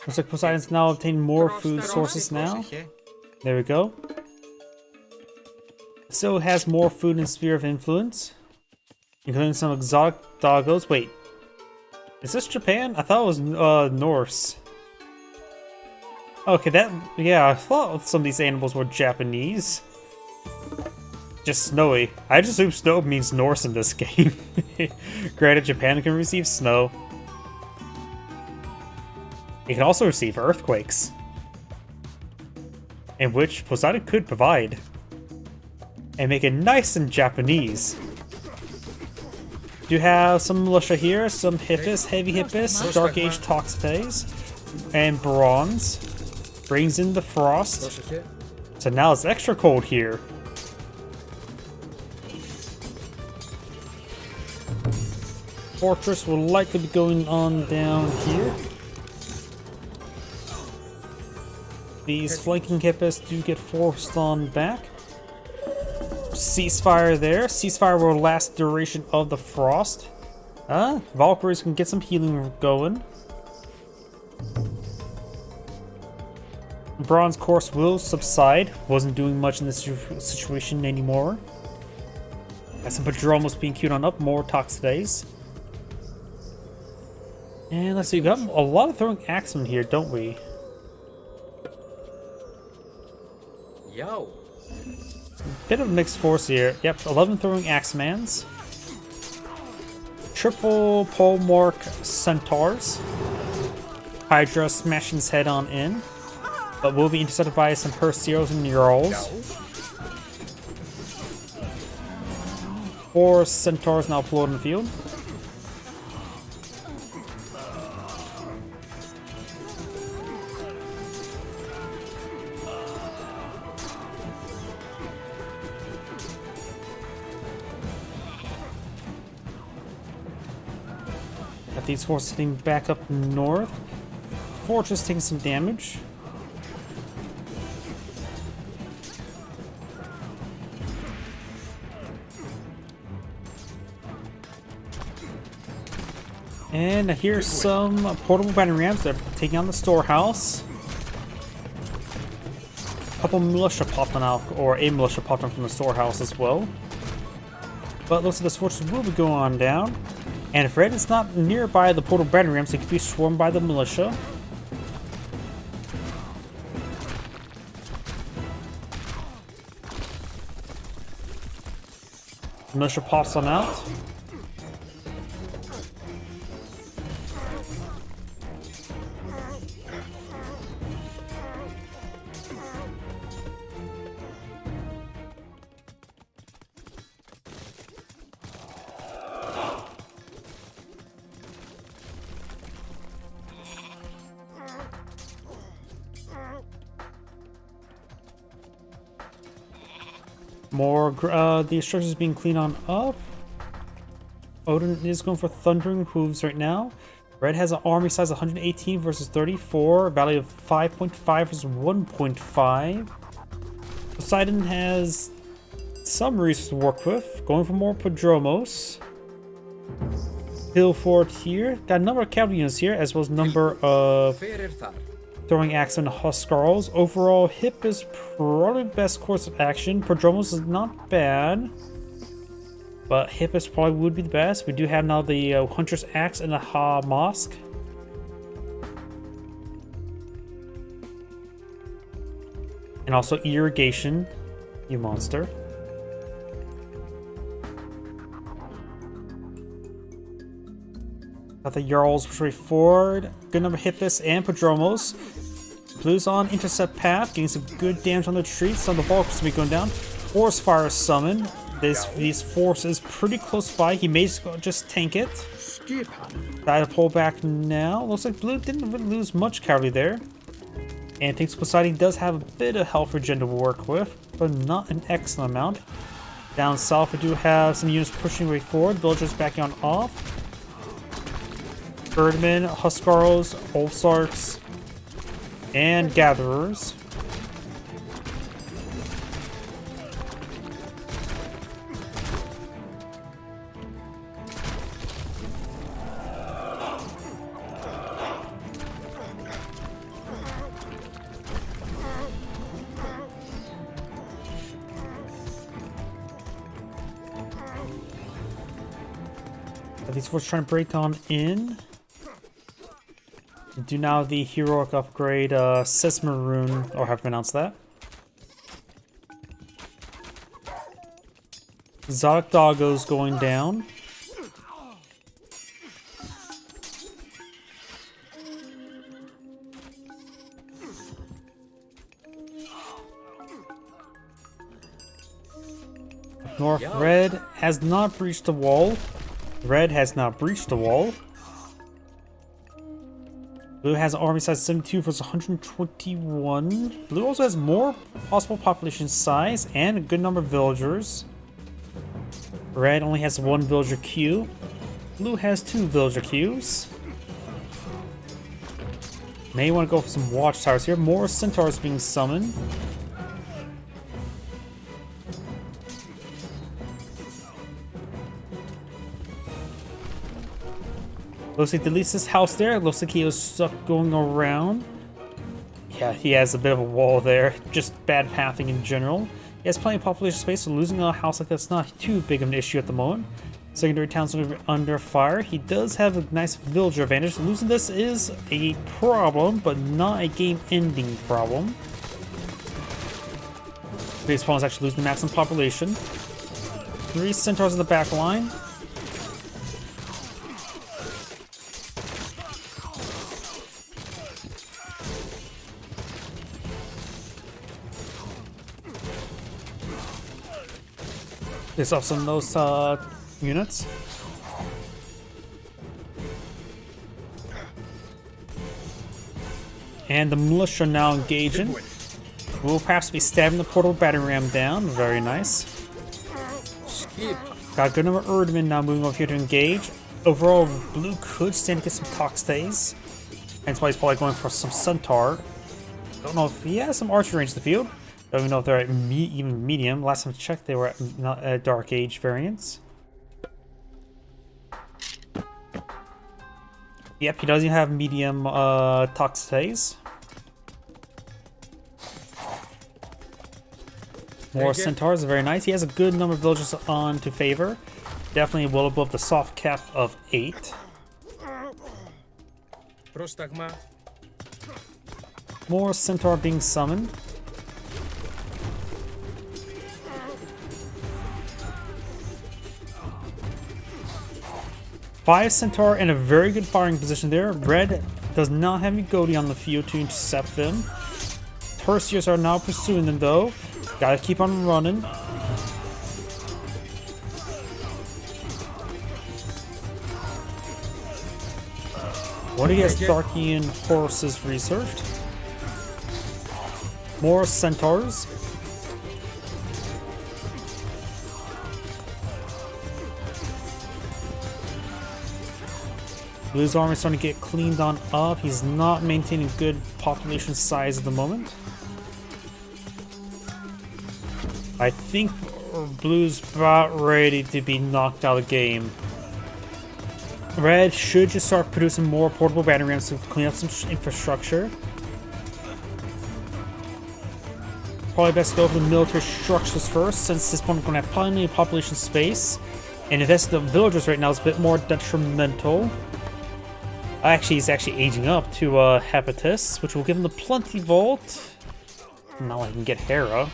Looks like Poseidon's now obtained more food sources now. There we go. Still has more food in Sphere of Influence, including some exotic doggos. Wait, is this Japan? I thought it was Norse. Okay, yeah, I thought some of these animals were Japanese. Just snowy. I just assume snow means Norse in this game. Granted, Japan can receive snow. It can also receive earthquakes, in which Poseidon could provide. and make it nice and Japanese. You have some militia here, some Hippus, heavy Hippus, Dark Age Toxates, and Bronze. Brings in the Frost. So now it's extra cold here. Fortress will likely be going on down here. These flanking Hippus do get forced on back. Ceasefire there. Ceasefire will last duration of the Frost. Valkyries can get some healing going. Bronze course will subside. Wasn't doing much in this situation anymore. As some Padromos being queued on up. More Toxates. And let's see, we got a lot of throwing axemen here, don't we?
Yo.
Bit of a mixed force here. Yep, 11 throwing axemans. Triple polemark centaurs. Hydra smashing his head on in. But will be intercepted by some Herseros and Jarls. 4 centaurs now float in the field. Got these forces heading back up north. Fortress taking some damage. And here's some portable battery rams that are taking on the storehouse. A couple militia popping out, or a militia popping from the storehouse as well. But looks like this fortress will be going on down. And if Red is not nearby the portable battery rams, it could be swarmed by the militia. Militia pops on out. More, the structures being cleaned on up. Odin is going for Thundering Hooves right now. Red has an army size 118 versus 34, value of 5.5 versus 1.5. Poseidon has some reasons to work with, going for more Padromos. Hill Fort here. Got a number of cavalry units here, as well as a number of throwing axe and Huskarls. Overall, Hip is probably the best course of action. Prodromos is not bad, but Hippus probably would be the best. We do have now the Hunter's Axe and the Ha Mosque. And also Irrigation, you monster. Got the Jarls push forward. Good number of Hippus and Prodromos. Blues on intercept path, getting some good damage on the retreat. Some of the Valkyries will be going down. Force Fire summon. These force is pretty close by. He may just tank it. Try to pull back now. Looks like Blue didn't really lose much cavalry there. And thinks Poseidon does have a bit of health regen to work with, but not an excellent amount. Down south, we do have some units pushing way forward. Villagers backing on off. Birdmen, Huskarls, Ulfsarks, and Gatherers. These forces trying to break on in. Do now the heroic upgrade, Sesmaroon, or how to pronounce that. Zodic Doggo's going down. North,
Yo.
red has not breached the wall. Red has not breached the wall. Blue has an army size 72 versus 121. Blue also has more possible population size and a good number of villagers. Red only has one villager queue. Blue has two villager queues. May want to go for some watchtowers here. More centaurs being summoned. Looks like Delisa's house there. Looks like he was stuck going around. Yeah, he has a bit of a wall there. Just bad pathing in general. He has plenty of population space, so losing a house like that's not too big of an issue at the moment. Secondary towns are under fire. He does have a nice villager advantage. Losing this is a problem, but not a game-ending problem. Base pawn is actually losing the maximum population. 3 centaurs in the back line. Face off some of those units. And the militia now engaging. We'll perhaps be stabbing the portal battery ram down. Very nice.
Skip.
Got a good number of Erdmen now moving over here to engage. Overall, blue could stand to get some talk stays. Hence why he's probably going for some centaur. Don't know if he has some archer range in the field. Don't even know if they're at even medium. Last time I checked, they were at Dark Age variants. Yep, he doesn't have medium talk stays. More centaurs are very nice. He has a good number of villagers on to favor. Definitely well above the soft cap of 8.
Πρόσταγμα.
More centaur being summoned. Five centaur in a very good firing position there. Red does not have any Goaty on the field to intercept them. Terciers are now pursuing them though. Gotta keep on running. What do you guys Darkian horses researched? More centaurs. Blue's army is starting to get cleaned on up. He's not maintaining good population size at the moment. I think Blue's about ready to be knocked out of the game. Red should just start producing more portable battery rams to clean up some infrastructure. Probably best to go for the military structures first, since this one is going to have plenty of population space. And investing in the villagers right now is a bit more detrimental. Actually, he's actually aging up to Hepatus, which will give him the Plenty Vault. Now I can get Hera.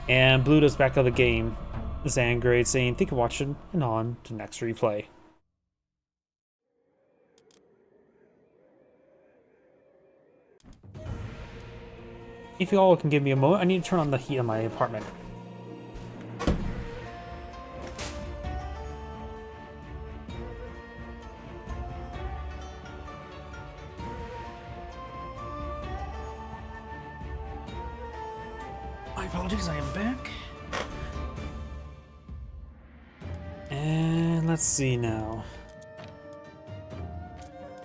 And Blue does back out of the game. Zangrade saying, thank you for watching, and on to next replay. If you all can give me a moment, I need to turn on the heat in my apartment. My apologies, I am back. And let's see now.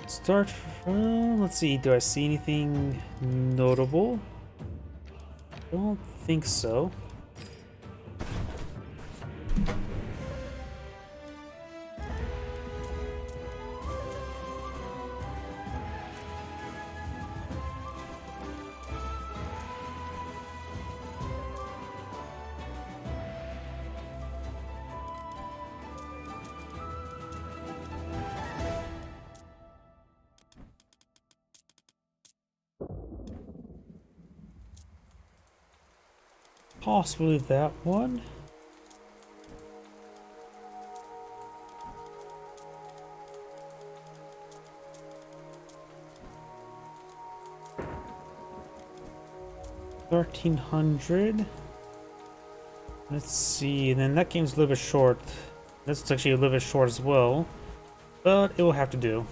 Start from, let's see, do I see anything notable? Don't think so. Possibly that one. $1,300. Let's see, then that game's a little bit short. That's actually a little bit short as well, but it will have to do.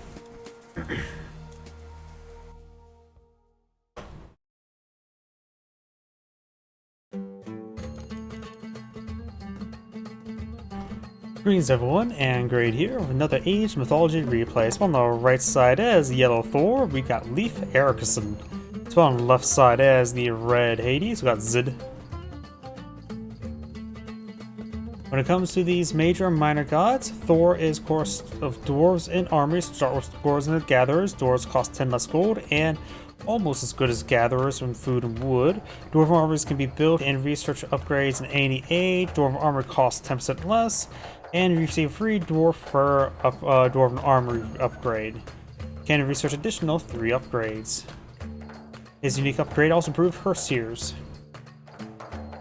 Greetings everyone, and Grade here with another Age Mythology replay. So on the right side as Yellow Thor, we got Leif Erikson. So on the left side as the Red Hades, we got Zid. When it comes to these major and minor gods, Thor is of course of dwarves and armies. Start with dwarves and the gatherers. Dwarves cost 10 less gold and almost as good as gatherers from food and wood. Dwarven armies can be built and research upgrades in any age. Dwarven armor costs 10% less, and you receive free dwarf per dwarven armor upgrade. Can research additional 3 upgrades. His unique upgrade also improves Herseers.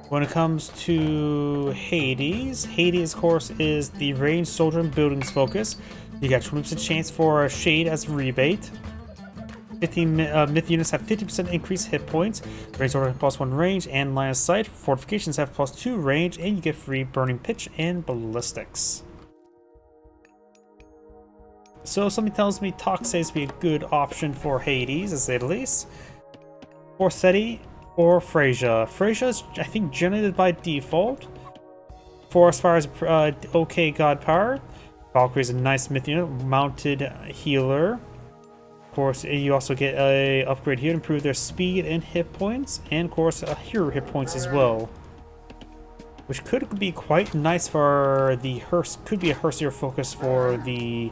When it comes to Hades, Hades of course is the ranged soldier and buildings focus. You got 20% chance for a shade as a rebate. 15 myth units have 50% increased hit points. Ranged soldier plus 1 range and line of sight. Fortifications have plus 2 range, and you get free burning pitch and ballistics. So something tells me Toxays would be a good option for Hades, to say the least. For Seti or Freyja. Freyja is, I think, generated by default. For as far as okay god power, Valkyrie is a nice myth unit, mounted healer. Of course, you also get a upgrade here to improve their speed and hit points, and of course, hero hit points as well, which could be quite nice for the could be a Herseer focus for the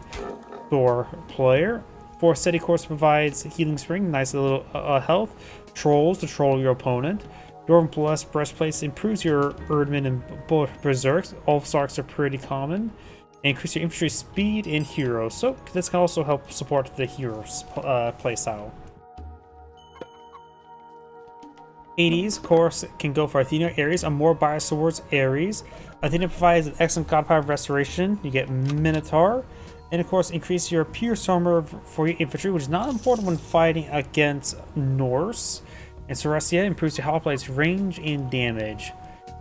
Thor player. For Seti, of course, provides healing spring, nice little health. Trolls to troll your opponent. Dwarven Plus breastplates improves your Erdman and Berserks. All Sarks are pretty common. And increase your infantry speed and heroes. So this can also help support the heroes playstyle. Hades, of course, can go for Athena. Ares are more biased towards Ares. Athena provides an excellent god power restoration. You get Minotaur. And of course, increase your pierce armor for your infantry, which is not important when fighting against Norse. And Cerestia improves your Hoplite's range and damage.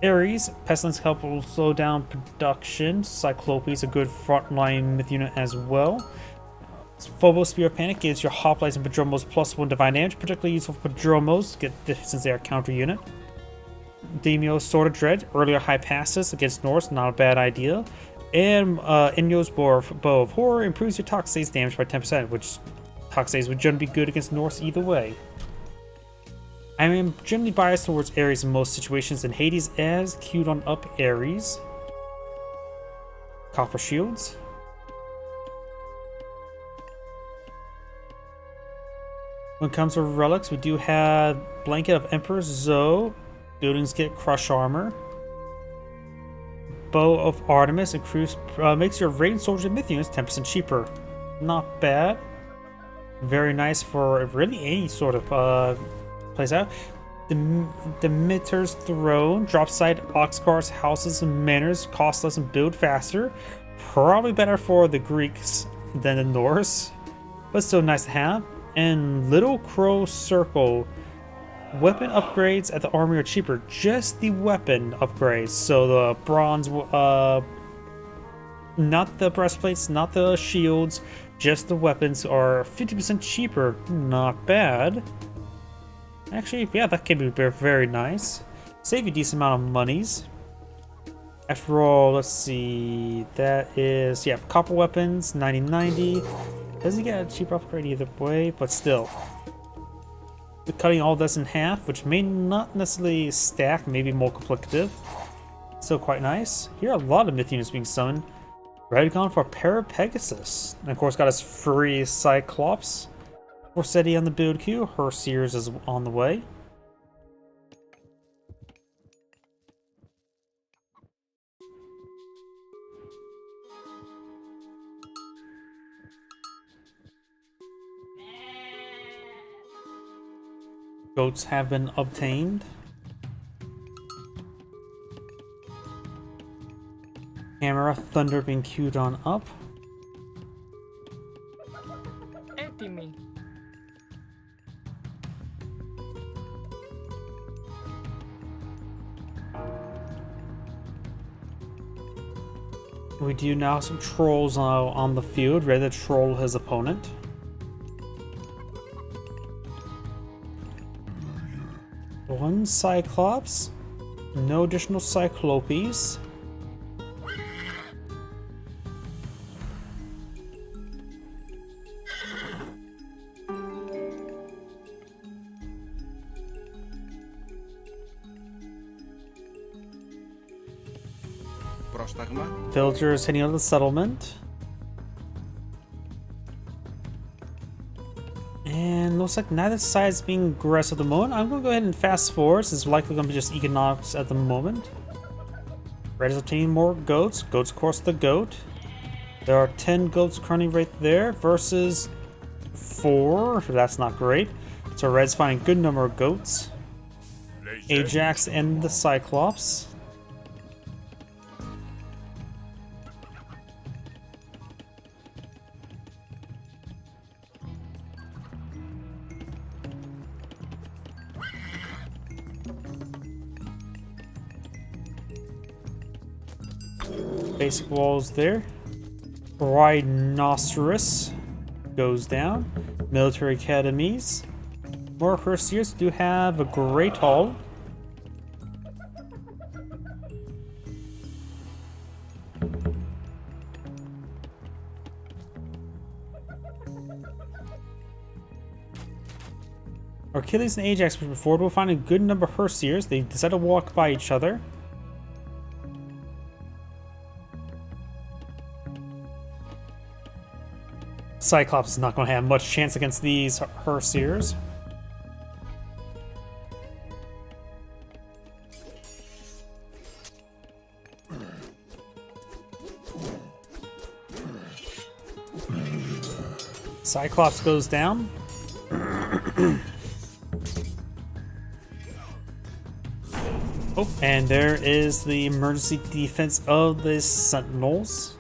Ares, Pestilence help will slow down production. Cyclope is a good frontline myth unit as well. Phobos Spear of Panic gives your Hoplites and Prodromos plus 1 divine damage, particularly useful for Prodromos since they are counter unit. Daimyo's Sword of Dread, earlier high passes against Norse, not a bad idea. And Inyo's Bow of Horror improves your Toxays damage by 10%, which Toxays would generally be good against Norse either way. I am generally biased towards Ares in most situations, and Hades as queued on up Ares. Copper Shields. When it comes to relics, we do have Blanket of Emperor Zoe. Buildings get Crush Armor. Bow of Artemis makes your ranged soldier myth units 10% cheaper. Not bad. Very nice for really any sort of plays out. The Mitter's Throne, drop side Oxcar's houses and manors, cost less and build faster. Probably better for the Greeks than the Norse, but still nice to have. And Little Crow Circle. Weapon upgrades at the army are cheaper. Just the weapon upgrades. So the bronze, not the breastplates, not the shields, just the weapons are 50% cheaper. Not bad. Actually, yeah, that can be very nice. Save you a decent amount of monies. After all, let's see. That is, yeah, copper weapons, 9090. Doesn't get a cheap upgrade either way, but still. Cutting all this in half, which may not necessarily stack, maybe more multiplicative. Still quite nice. Here are a lot of myth units being summoned. Redcon for Parapegasus. And of course got his free Cyclops. Forseti on the build queue. Herseers is on the way. Goats have been obtained. Hammer of Thunder being queued on up.
Empty me.
We do now have some trolls on the field, ready to troll his opponent. One Cyclops, no additional Cyclopes. Villagers heading out of the settlement. And looks like neither side is being aggressive at the moment. I'm going to go ahead and fast forward, since it's likely going to be just economics at the moment. Red is obtaining more goats. Goats, of course, the goat. There are 10 goats currently right there versus 4. That's not great. So Red's finding a good number of goats. Ajax and the Cyclops. Basic walls there. Rhinoceros goes down. Military academies. More Herseers do have a great hall. Achilles and Ajax, which before will find a good number of Herseers. They decide to walk by each other. Cyclops is not going to have much chance against these Herseers. Cyclops goes down. Oh, and there is the emergency defense of the Sentinels.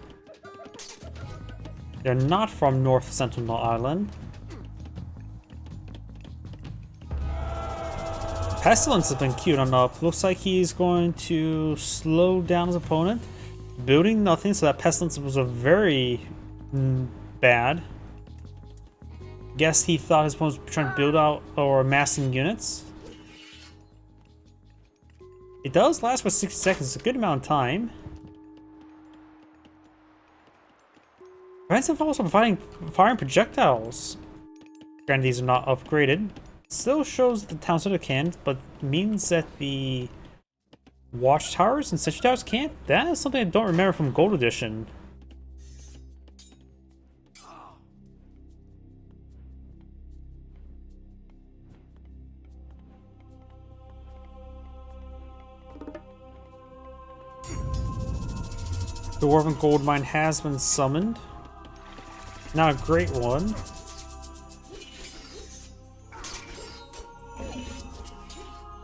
They're not from North Sentinel Island. Pestilence has been queued on up. Looks like he's going to slow down his opponent. Building nothing, so that Pestilence was a very bad. Guess he thought his opponent was trying to build out or amassing units. It does last for 60 seconds, it's a good amount of time. Ransom also providing firing projectiles. Granted, these are not upgraded. Still shows that the town center can, but means that the watchtowers and sentry towers can't? That is something I don't remember from Gold Edition. The Dwarven Gold Mine has been summoned. Not a great one.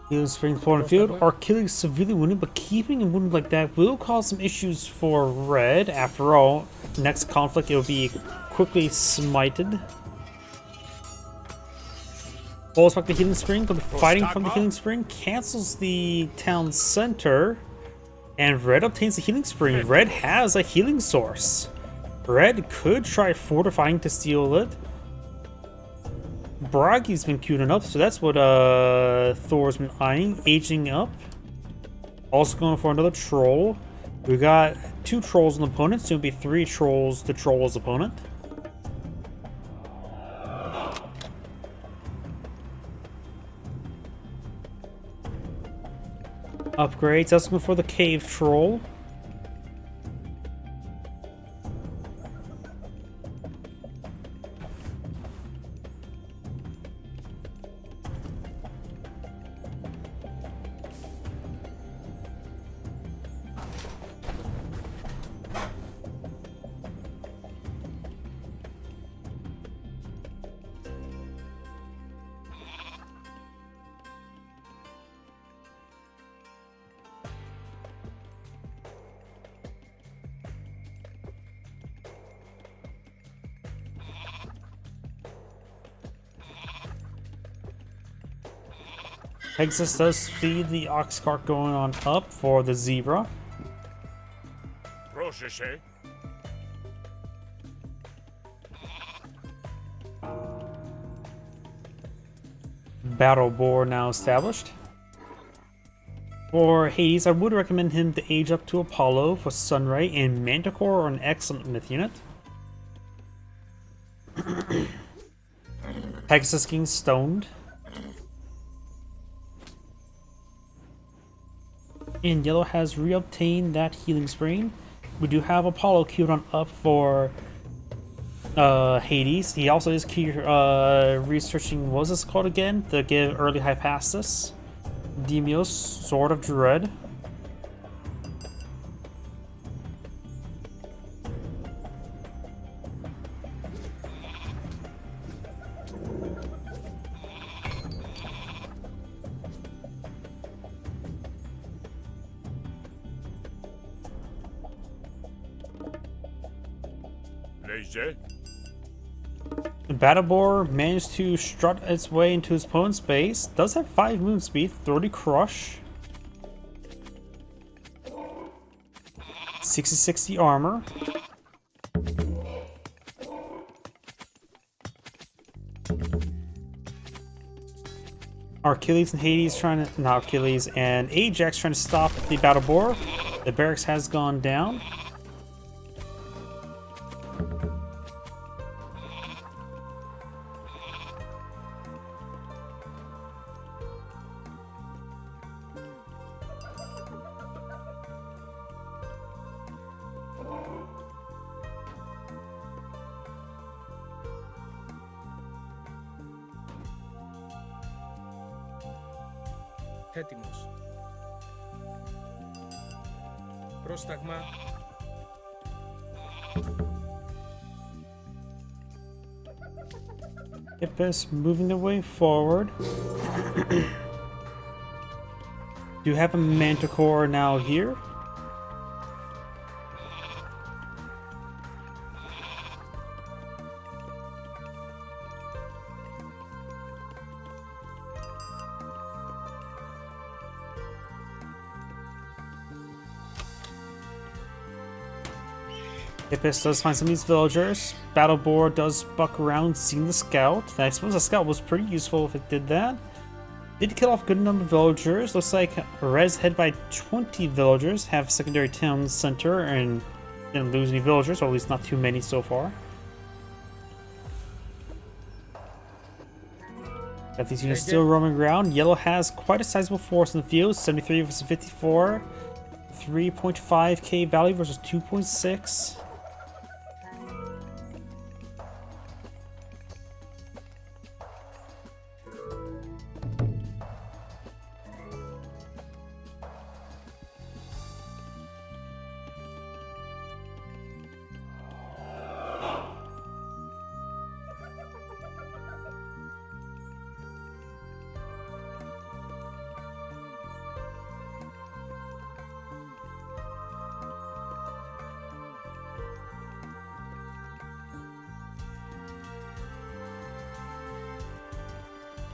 Healing Spring Florida Field are killing severely wounded, but keeping him wounded like that will cause some issues for Red. After all, next conflict it will be quickly smited. Falls back the Healing Spring, but fighting from the Healing Spring cancels the town center. And Red obtains the Healing Spring. Red has a healing source. Red could try fortifying to steal it. Bragi's been queued up, so that's what Thor's been eyeing. Aging up. Also going for another troll. We got 2 trolls on the opponent, so it'll be 3 trolls to troll his opponent. Upgrades. That's going for the cave troll. Pegasus does speed the ox cart going on up for the zebra.
Proszę się.
Battle board now established. For Hades, I would recommend him to age up to Apollo for Sunray, and Manticore are an excellent myth unit. Pegasus getting stoned. And yellow has reobtained that healing sprain. We do have Apollo queued on up for Hades. He also is researching, what was this called again? To give early Hypasis. Demios, Sword of Dread.
Lejdzie.
Battleborn managed to strut its way into his opponent's base. Does have 5 moon speed, 30 crush, 60 armor. Achilles and Hades trying to, not Achilles, and Ajax trying to stop the Battleborn. The barracks has gone down.
Έτοιμος. Πρόσταγμα.
Hippus moving their way forward. Do have a Manticore now here. Hippus does find some of these villagers. Battleborn does buck around, seeing the scout. I suppose the scout was pretty useful if it did that. Did kill off a good number of villagers. Looks like Res head by 20 villagers, have secondary town center, and didn't lose any villagers, or at least not too many so far. Got these units still roaming around. Yellow has quite a sizable force in the field, 73 versus 54. 3.5k value versus 2.6.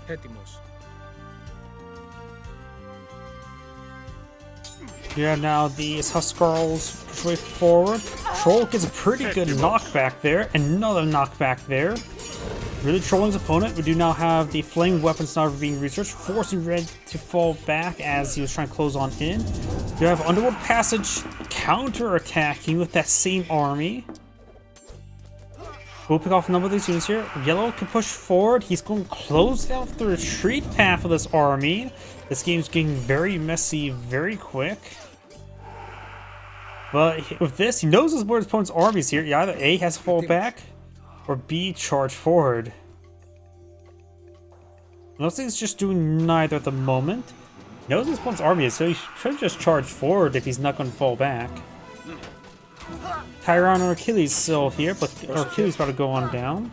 Έτοιμος.
Yeah, now the Huskarls push way forward. Troll gets a pretty good knockback there. Another knockback there. Really trolling his opponent. We do now have the flame weapons now being researched, forcing Red to fall back as he was trying to close on in. We have Underworld Passage counter-attacking with that same army. We'll pick off a number of these units here. Yellow can push forward. He's going to close out the retreat path of this army. This game's getting very messy very quick. But with this, he knows where his opponent's army is here. He either A, has to fall back, or B, charge forward. Looks like he's just doing neither at the moment. He knows his opponent's army is, so he should just charge forward if he's not going to fall back. Tyron or Achilles still here, but Achilles about to go on down.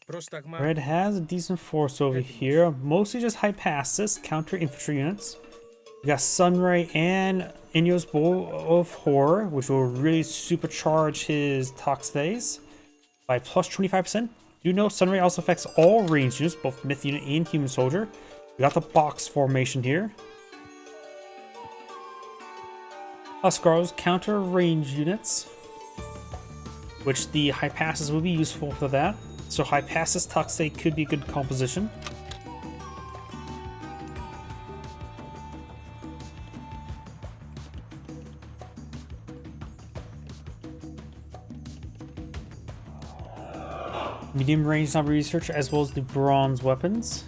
Πρόσταγμα
Red has a decent force over here, mostly just high passes, counter infantry units. We got Sunray and Inyo's Bowl of Horror, which will really supercharge his Tox phase by plus 25%. You know Sunray also affects all ranged units, both Myth unit and Human Soldier. We got the box formation here. Huskarls counter range units, which the high passes will be useful for that. So high passes Toxate could be a good composition. Medium range number research as well as the bronze weapons.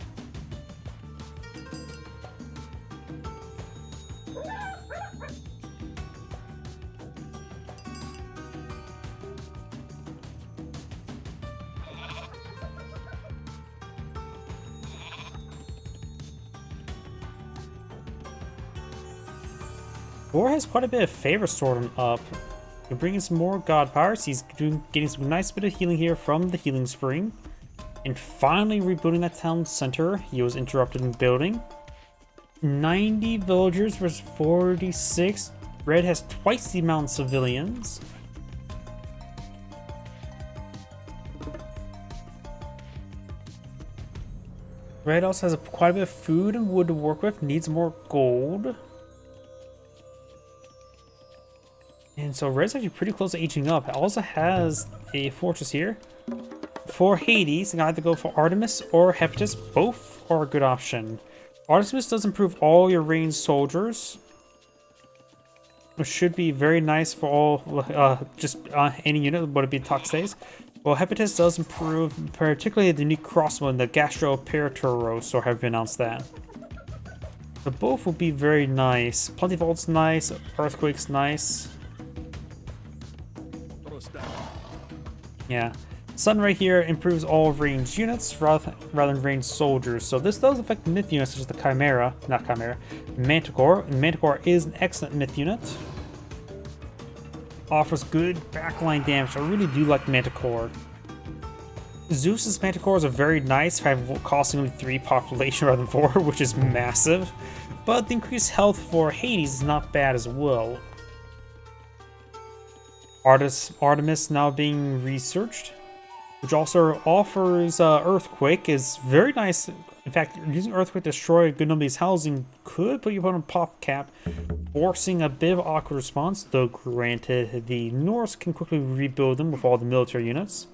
War has quite a bit of favor sorting up. You're bringing some more god powers. He's getting some nice bit of healing here from the healing spring. And finally rebooting that town center he was interrupted in building. 90 villagers versus 46. Red has twice the amount of civilians. Red also has quite a bit of food and wood to work with. Needs more gold. And so Red's actually pretty close to aging up. It also has a fortress here. For Hades, you can either go for Artemis or Hephaestus. Both are a good option. Artemis does improve all your ranged soldiers, which should be very nice for all, any unit, would it be Toxates. Well, Hephaestus does improve, particularly the unique crossbow, the Gastroperitoros, or have announced that. But both will be very nice. Plenty Vault's nice, Earthquake's nice. Yeah. Sun right here improves all ranged units rather than ranged soldiers. So this does affect myth units such as the Manticore. And Manticore is an excellent myth unit. Offers good backline damage. I really do like Manticore. Zeus's Manticores are very nice, costing only 3 population rather than 4, which is massive. But the increased health for Hades is not bad as well. Artemis now being researched, which also offers Earthquake, is very nice. In fact, using Earthquake to destroy a good number of these housing could put you on a pop cap, forcing a bit of awkward response, though granted the Norse can quickly rebuild them with all the military units.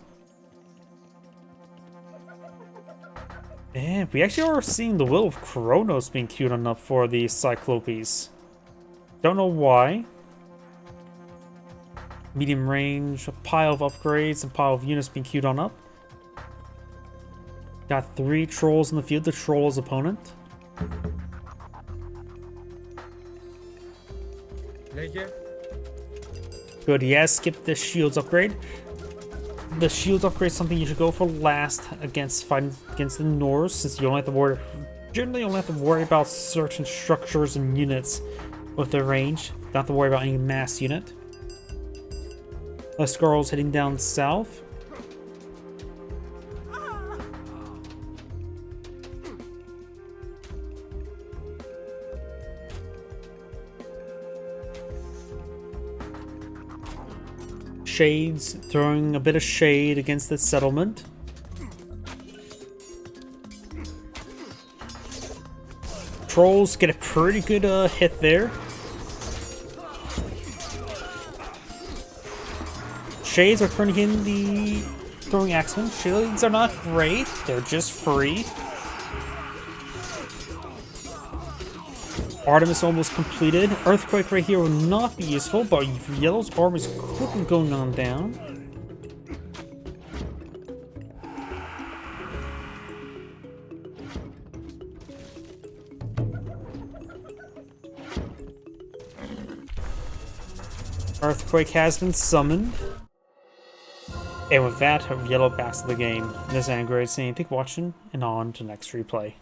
And we actually are seeing the Will of Kronos being queued on up for the Cyclopes. Don't know why. Medium range, a pile of upgrades, and pile of units being queued on up. Got 3 trolls in the field, the troll's opponent. Good, he has skipped the shields upgrade. The shields upgrade is something you should go for last against fighting against the Norse, since you generally only have to worry about certain structures and units with their range. Don't have to worry about any mass unit. Skarl's heading down south. Shades throwing a bit of shade against the settlement. Trolls get a pretty good hit there. Shades are turning in the throwing axemen. Shades are not great, they're just free. Artemis almost completed. Earthquake right here will not be useful, but Yellow's armor is quickly going on down. Earthquake has been summoned. And with that, Yellow backs to the game. This is Angry saying thank you for watching, and on to the next replay.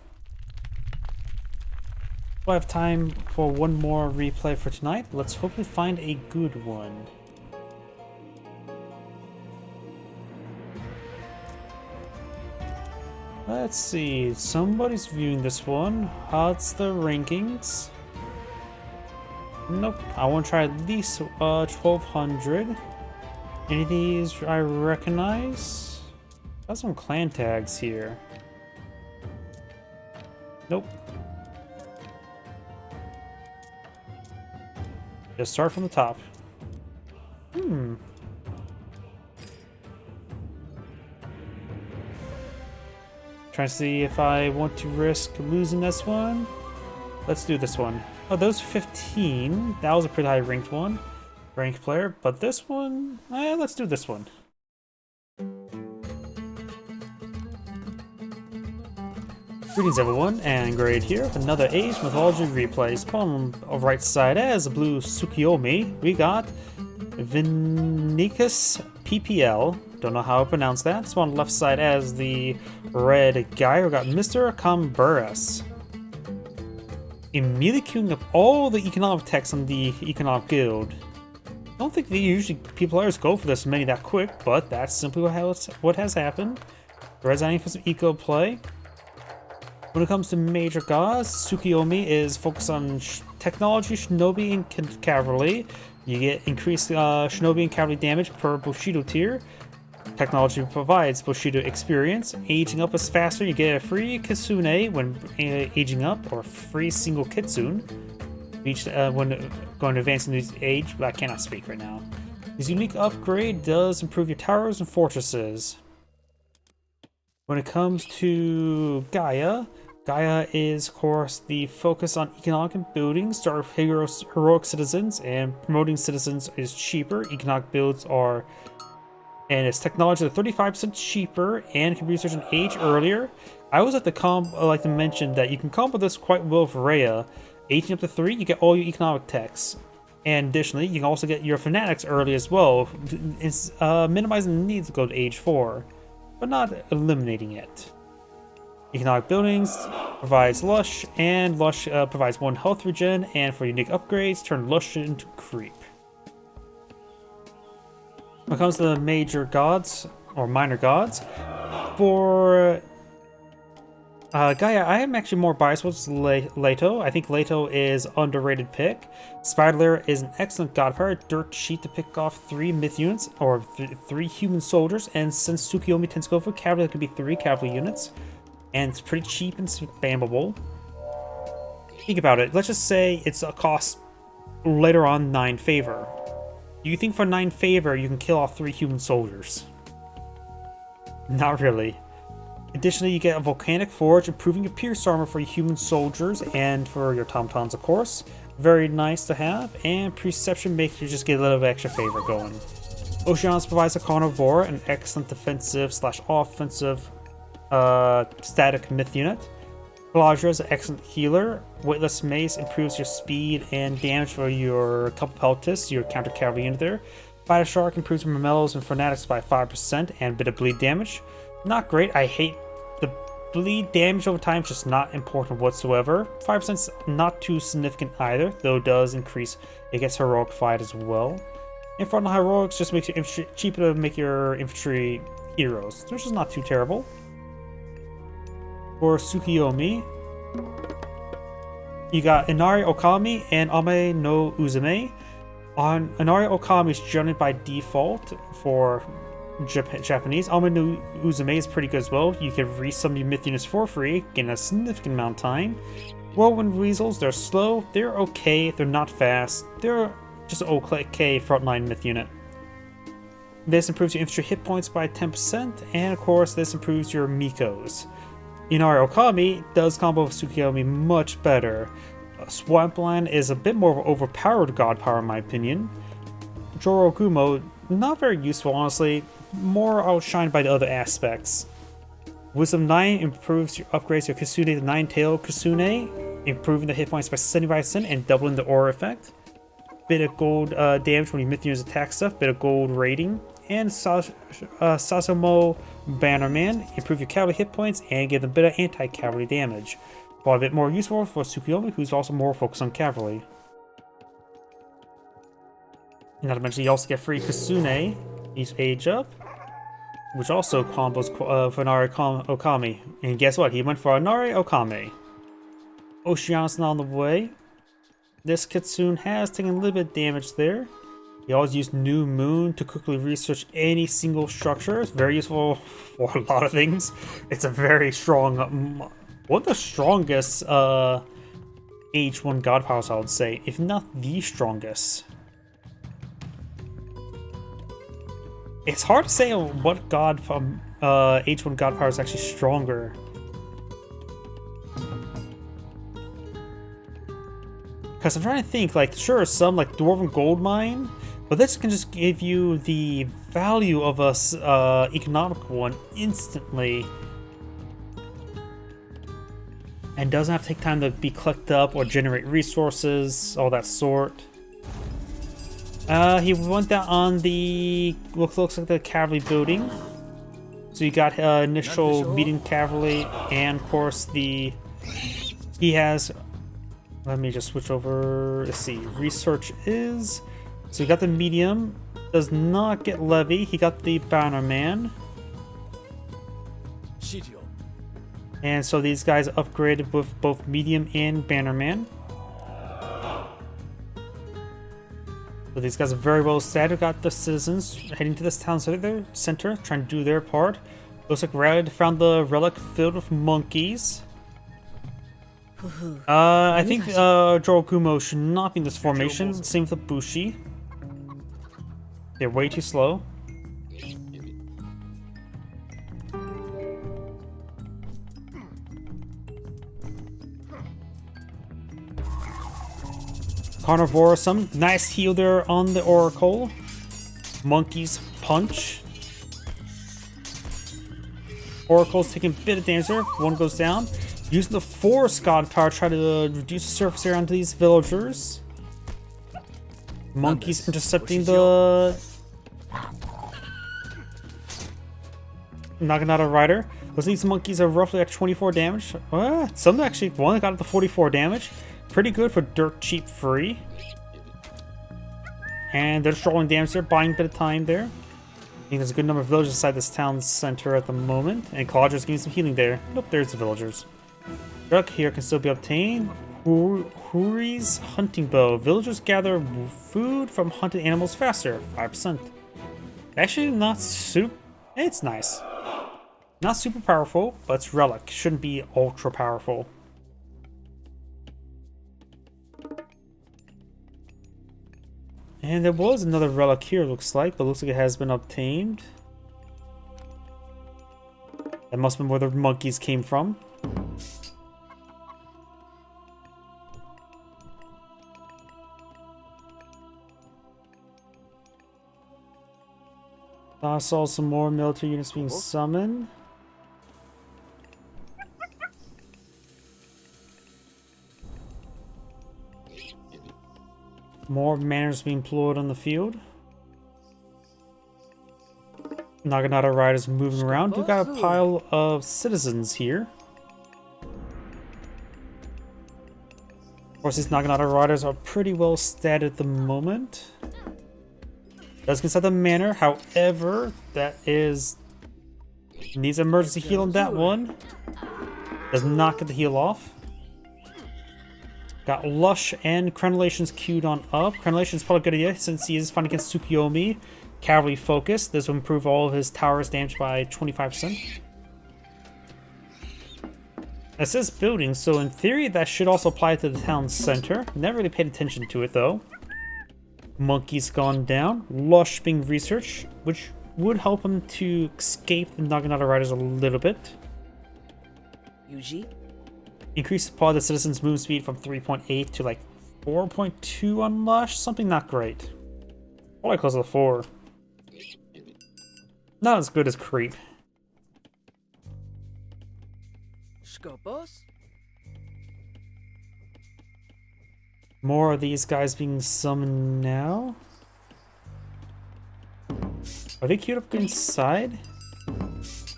We'll have time for one more replay for tonight. Let's hopefully find a good one. Let's see, somebody's viewing this one. What's the rankings? Nope, I want to try at least 1200. Any of these I recognize? Got some clan tags here. Nope. Just start from the top. Trying to see if I want to risk losing this one. Let's do this one. Oh, those 15. That was a pretty high ranked player. But this one, let's do this one. Greetings everyone, and Grade here. Another Age Mythology replay. Spawn on the right side as a blue Tsukiyomi. We got Vinicus PPL. Don't know how I pronounce that. Spawn on the left side as the red guy. We got Mr. Kamburas. Immediately queuing up all the economic techs on the economic guild. I don't think people always go for this many that quick, but that's simply what has happened. Resigning for some eco play. When it comes to major gods, Tsukiyomi is focused on technology, shinobi, and cavalry. You get increased shinobi and cavalry damage per Bushido tier. Technology provides Bushido experience. Aging up is faster. You get a free Kitsune when aging up, or free single Kitsune when going to advance in age, but I cannot speak right now. This unique upgrade does improve your towers and fortresses. When it comes to Gaia, Gaia is, of course, the focus on economic and building. Start with heroic citizens, and promoting citizens is cheaper. Economic builds are, and its technology is 35% cheaper, and can be researched in age earlier. I always like to mention that you can combo this quite well with Rhea. 18 up to 3, you get all your economic techs. And additionally, you can also get your fanatics early as well. It's minimizing the need to go to age 4, but not eliminating it. Economic buildings provides Lush, and Lush provides 1 health regen, and for unique upgrades, turn Lush into Creep. When it comes to the major gods, or minor gods, for Gaia, I am actually more biased with Leto. I think Leto is underrated pick. Spider is an excellent god power, dirt sheet to pick off 3 myth units, or 3 human soldiers, and since Tsukiyomi tends to go for cavalry, that could be 3 cavalry units. And it's pretty cheap and spammable. Think about it. Let's just say it's a cost later on 9 favor. Do you think for 9 favor you can kill off 3 human soldiers? Not really. Additionally, you get a volcanic forge, improving your pierce armor for your human soldiers and for your tomtoms, of course. Very nice to have. And perception makes you just get a little bit extra favor going. Oceanus provides a carnivore, an excellent defensive/offensive static myth unit. Pelagria is an excellent healer. Weightless Mace improves your speed and damage for your couple peltis, your counter cavalry unit there. Fighter Shark improves your Memellos and Fanatics by 5% and a bit of bleed damage. Not great. I hate the bleed damage over time, just not important whatsoever. 5% is not too significant either, though it does increase. It gets heroic fight as well. And frontal heroics just makes it cheaper to make your infantry heroes, which is not too terrible. For Tsukiyomi, you got Inari Okami and Ame no Uzume. Inari Okami is generally by default for Japanese. Ame no Uzume is pretty good as well. You can resum your myth units for free, gain a significant amount of time. Whirlwind Weasels, they're slow, they're okay, they're not fast, they're just an okay frontline myth unit. This improves your infantry hit points by 10%, and of course this improves your Mikos. Inari Okami does combo with Tsukiyomi much better. Swampland is a bit more of an overpowered god power in my opinion. Jorogumo, not very useful honestly, more outshined by the other aspects. Wisdom 9 upgrades your Kitsune to 9-tailed Kitsune, improving the hit points by 75% and doubling the aura effect. Bit of gold damage when you myth units attack stuff, bit of gold rating. And Sasumo Bannerman, improve your cavalry hit points and give them a bit of anti-cavalry damage. While a bit more useful for Tsukiyomi, who's also more focused on cavalry. Not to mention you also get free Kitsune each age up. which also combos Funari Okami. And guess what? He went for Funari Okami. Oceanus not on the way. This Kitsune has taken a little bit of damage there. He always used New Moon to quickly research any single structure. It's very useful for a lot of things. It's a very strong, one of the strongest Age 1 god powers, I would say, if not the strongest. It's hard to say what god from Age 1 god power is actually stronger. Because I'm trying to think, like, sure, some like Dwarven Gold Mine, but this can just give you the value of a economic one instantly. And doesn't have to take time to be collected up or generate resources, all that sort. He went down on the, looks like the cavalry building. So you got initial medium cavalry, and of course he has, let me just switch over, let's see, research is, so you got the medium, does not get levy, he got the bannerman. And so these guys upgraded with both medium and bannerman. So these guys are very well statted. Got the citizens heading to this town center, trying to do their part. Looks like Red found the relic filled with monkeys. I think Jorogumo should not be in this formation. Same with the Bushi. They're way too slow. Carnivore, some nice heal there on the Oracle. Monkey's punch. Oracle's taking a bit of damage there. One goes down. Using the Force God power, try to reduce the surface area onto these villagers. Monkey's intercepting the Naginata Rider. These monkeys are roughly at 24 damage. Some actually, one got up to 44 damage. Pretty good for dirt cheap free. And they're strolling damage there, buying a bit of time there. I think there's a good number of villagers inside this town center at the moment. And Claudia's getting some healing there. Nope, there's the villagers. Drug here can still be obtained. Huri's hunting bow. Villagers gather food from hunted animals faster. 5%. Actually, not super. It's nice. Not super powerful, but it's relic. Shouldn't be ultra powerful. And there was another relic here, looks like, but looks like it has been obtained. That must have been where the monkeys came from. I saw some more military units being summoned. More manners being employed on the field. Naginata riders moving around. We've got a pile of citizens here. Of course, these Naginata riders are pretty well statted at the moment. Does consider the manor, however, that is needs emergency heal on that one. Does not get the heal off. Got Lush and Crenellations queued on up. Crenellation's probably a good idea since he is fighting against Tsukiyomi. Cavalry focus. This will improve all of his towers damage by 25%. It says building, so in theory that should also apply to the town center. Never really paid attention to it though. Monkey's gone down. Lush being researched, which would help him to escape the Naginata riders a little bit.
Yuji?
Increase the the citizens' move speed from 3.8 to like 4.2 on Lush. Something not great. Probably close to 4. Not as good as Creep.
Skopos?
More of these guys being summoned now. Are they queued up inside?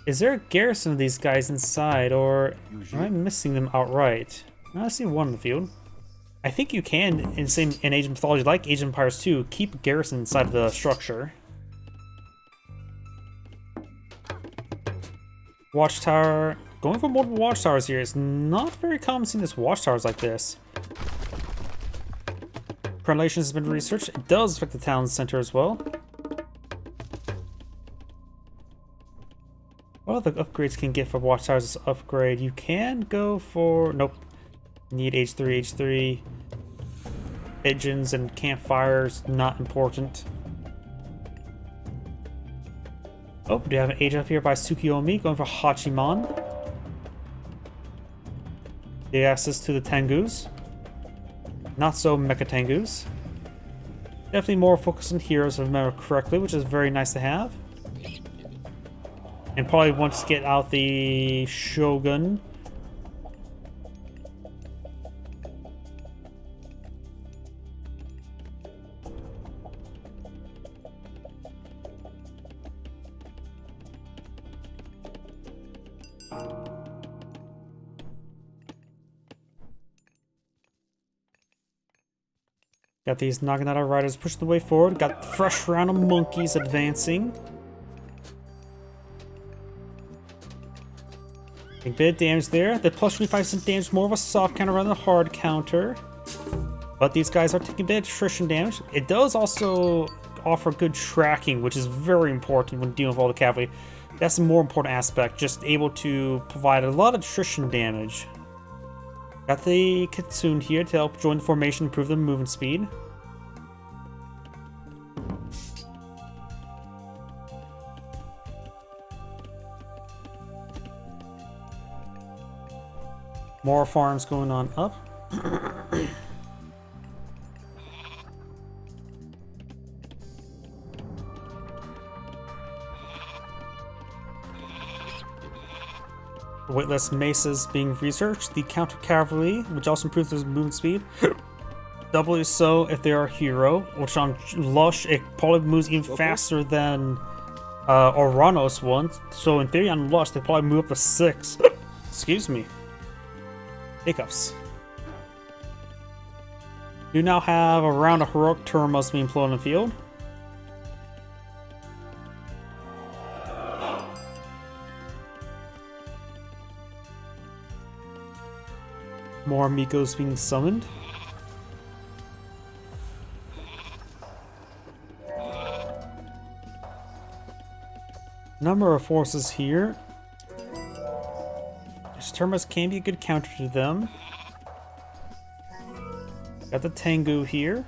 Is there a garrison of these guys inside, or am I missing them outright? I see one in the field. I think you can, in Age of Mythology, like Age of Empires 2, keep a garrison inside of the structure. Watchtower. Going for multiple watchtowers here is not very common seeing this watchtowers like this. Correlation has been researched. It does affect the town center as well. What other upgrades can you get for watchtowers as upgrade? You can go for... Nope. Need H3. Pigeons and campfires, not important. Oh, we do have an age up here by Tsukiyomi, going for Hachiman. The access to the Tengus. Not so Mecha Tengus. Definitely more focused on heroes, if I remember correctly, which is very nice to have. And probably wants to get out the Shogun. Got these Naginata riders pushing the way forward. Got the fresh round of monkeys advancing. A bit of damage there. The plus 25% damage, more of a soft counter rather than a hard counter. But these guys are taking a bit of attrition damage. It does also offer good tracking, which is very important when dealing with all the cavalry. That's the more important aspect, just able to provide a lot of attrition damage. Got the Kitsune here to help join the formation, improve the movement speed. More farms going on up. Weightless mesas being researched. The counter cavalry, which also improves their movement speed. Doubly so if they are a hero, which on Lush it probably moves even faster than Oranos one. So in theory on Lush they probably move up to 6. Excuse me. Hiccups. You now have a round of heroic turmos being employed in the field. More Mikos being summoned. Number of forces here. Termas can be a good counter to them. Got the Tengu here.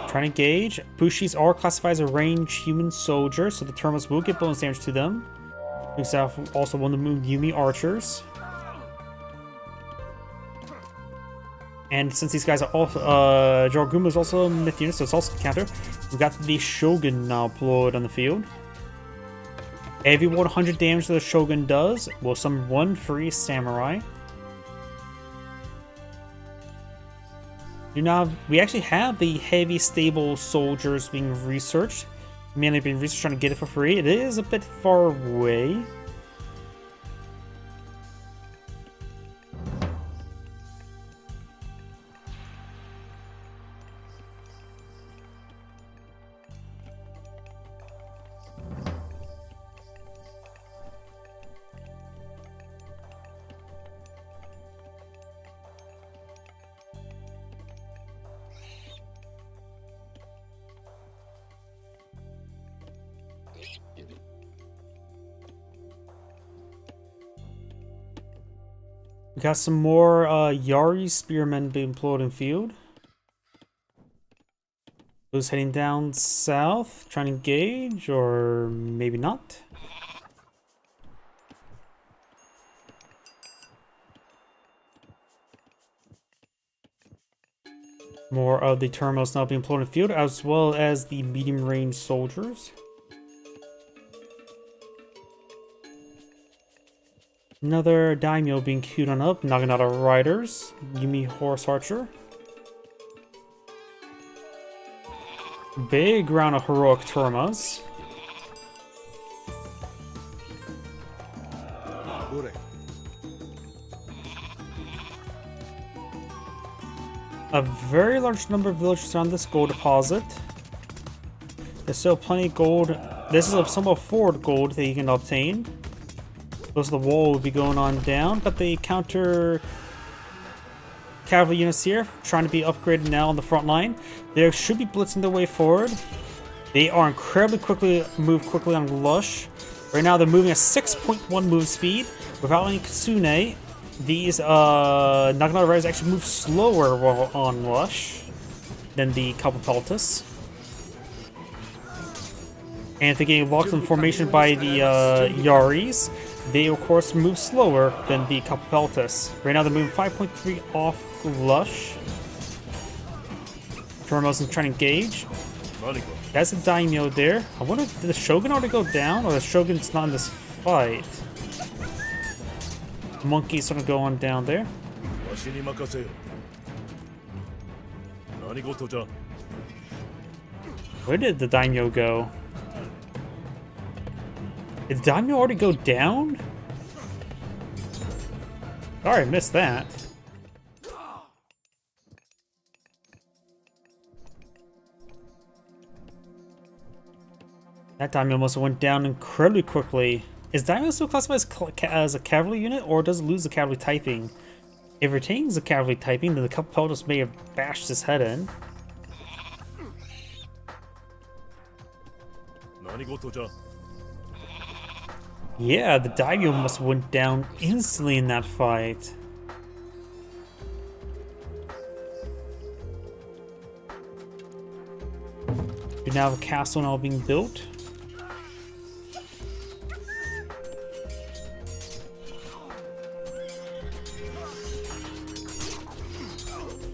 Trying to gauge. Bushis are classified as a ranged human soldier, so the Termas will get bonus damage to them. We also one of the Yumi archers. And since these guys are also, Jorguma is also a myth unit, so it's also a counter. We've got the Shogun now deployed on the field. Every 100 damage that the Shogun does will summon 1 free samurai. We actually have the heavy stable soldiers being researched. Mainly being researched trying to get it for free. It is a bit far away. We got some more Yari spearmen being employed in field. Who's heading down south, trying to engage, or maybe not? More of the terminals now being employed in field, as well as the medium-range soldiers. Another daimyo being queued on up. Naginata riders. Yumi horse archer. Big round of heroic turmas. a very large number of villagers around this gold deposit. There's still plenty of gold. This is a somewhat forward gold that you can obtain. Most of the wall will be going on down, but the counter cavalry units here trying to be upgraded now on the front line. They should be blitzing their way forward. They are incredibly quickly on Lush. Right now they're moving at 6.1 move speed without any Kitsune. These Naginata Riders actually move slower while on Lush than the Capopeltis. And if they're getting locked in formation by the Yaris, they of course move slower than the Capopeltis. Right now they're moving 5.3 off Lush. Tormos's trying to engage. That's a daimyo there. I wonder, did the Shogun already go down, or the Shogun's not in this fight? Monkey's gonna go on down there. Where did the daimyo go? Did the daimyo already go down? Sorry, I missed that. That daimyo must have went down incredibly quickly. Is daimyo still classified as a cavalry unit, or does it lose the cavalry typing? If it retains the cavalry typing, then the Capopeltis may have bashed his head in. Yeah, the daimyo must have went down instantly in that fight. We now have a castle now being built.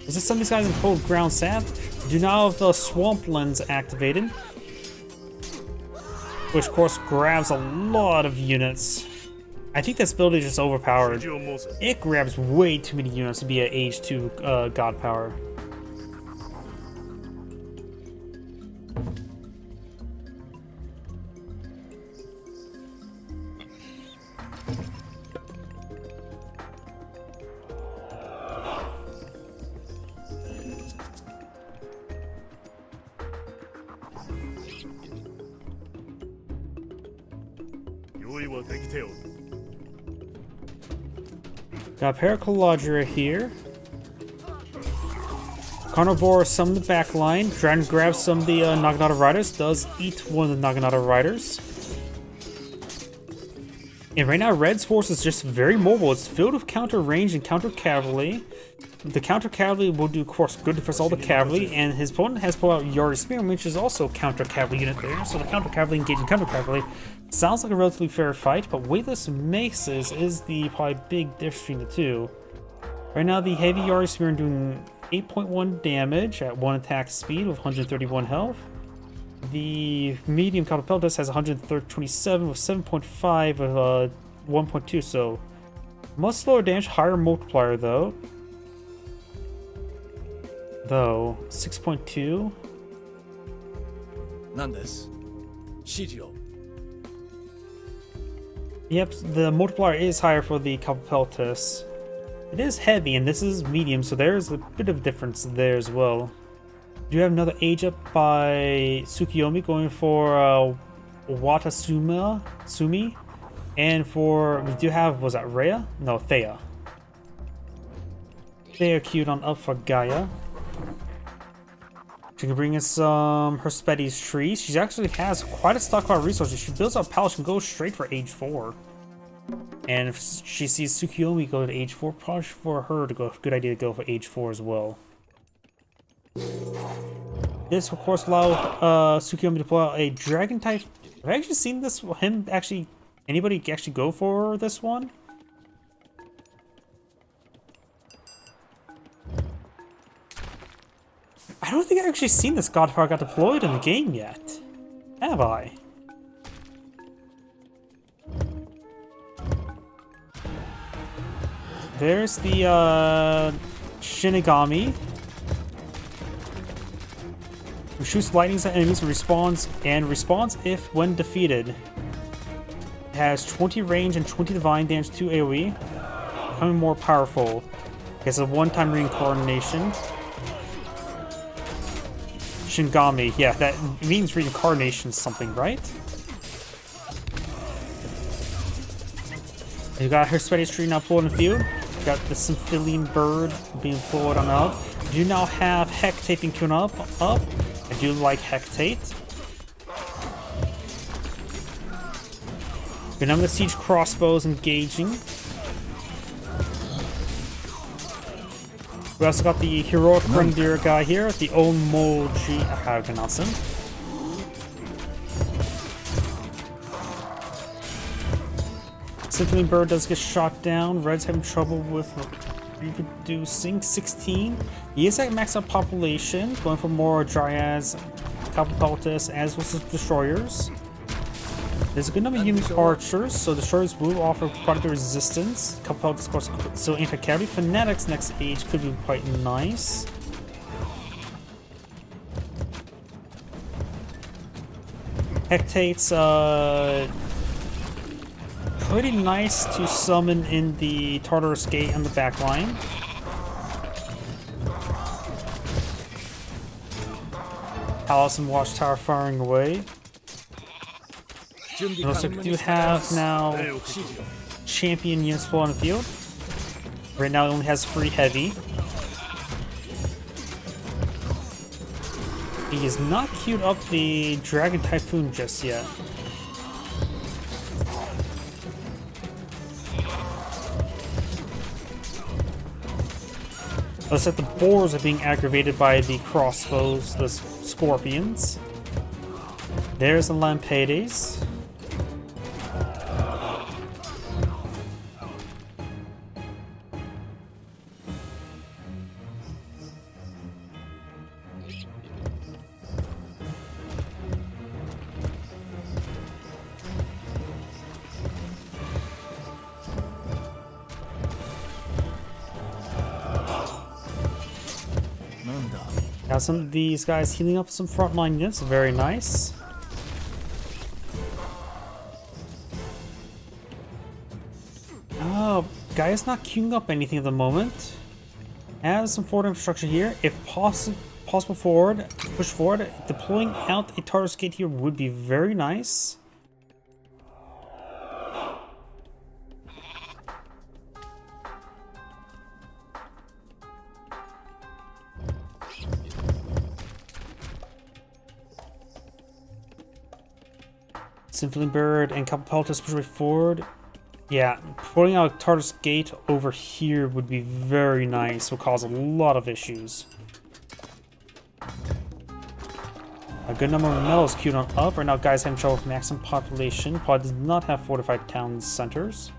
Is this some of these guys in full ground sap? Do now have the swamplands activated, which of course grabs a lot of units. I think this build is just overpowered. It grabs way too many units to be an Age 2 god power. Got Paracaladria here. Carnivore some of the back line. Dragon grabs some of the Naginata Riders. Does eat one of the Naginata Riders. And right now, Red's force is just very mobile. It's filled with counter range and counter cavalry. The counter cavalry will do, of course, good defense all the cavalry, and his opponent has pulled out Yari Spearman, which is also counter cavalry unit there. So the counter cavalry engaging counter cavalry sounds like a relatively fair fight, but weightless maces is the probably big difference between the two. Right now, the heavy Yari Spearman doing 8.1 damage at 1 attack speed with 131 health. The medium Capopeltis has 127 with 7.5 with 1.2, so much slower damage, higher multiplier though. 6.2. Yep, the multiplier is higher for the Capopeltis. It is heavy and this is medium, so there's a bit of difference there as well. Do you have another age up by Tsukiyomi going for Sumi? And for, we do have, was that Rhea? No, Thea. Thea queued on up for Gaia. She can bring in some Herspetti's trees. She actually has quite a stockpile of resources. She builds up palace and goes straight for age 4. And if she sees Tsukiyomi go to age 4, probably for her to go, good idea to go for age 4 as well. This, of course, allow Tsukiyomi to pull out a dragon type. Have I actually seen this? Anybody actually go for this one? I don't think I've actually seen this god power got deployed in the game yet. Have I? There's the Shinigami, who shoots lightnings at enemies and responds if when defeated. It has 20 range and 20 divine damage to AoE, becoming more powerful. It has a one-time reincarnation. Shingami, yeah, that means reincarnation something, right? You got her sweaty tree now pulled in the field. You got the Symphiline bird being pulled on out. You now have Hectate being queued up. I do like Hectate. Good number of siege crossbows engaging. We also got the heroic reindeer guy here, the Omoji, how to pronounce him. Symphiline bird does get shot down. Red's having trouble with reproducing. 16. He is at max out population, going for more Dryads, Capapeltis, as well as destroyers. There's a good number of unit archers, so destroyers will offer quite a bit of resistance. Capapeltis, of course, so anti-cavalry. Fanatics next age could be quite nice. Hectate's pretty nice to summon in the Tartarus Gate on the back line. Palace and Watchtower firing away. It looks like we do have now champion units full on the field. Right now it only has 3 heavy. He has not queued up the Dragon Typhoon just yet. Looks like the boars are being aggravated by the crossbows, the scorpions. There's the Lampedes. Now some of these guys healing up some frontline units, very nice. Oh, guy's not queuing up anything at the moment. Has some forward infrastructure here. If possible forward, push forward. Deploying out a Tartarus Gate here would be very nice. Symphiline bird and Capapeltis push way forward. Yeah, putting out Tartarus Gate over here would be very nice. Will cause a lot of issues. A good number of metals queued on up. Right now, guys having trouble with maximum population. Probably does not have fortified town centers.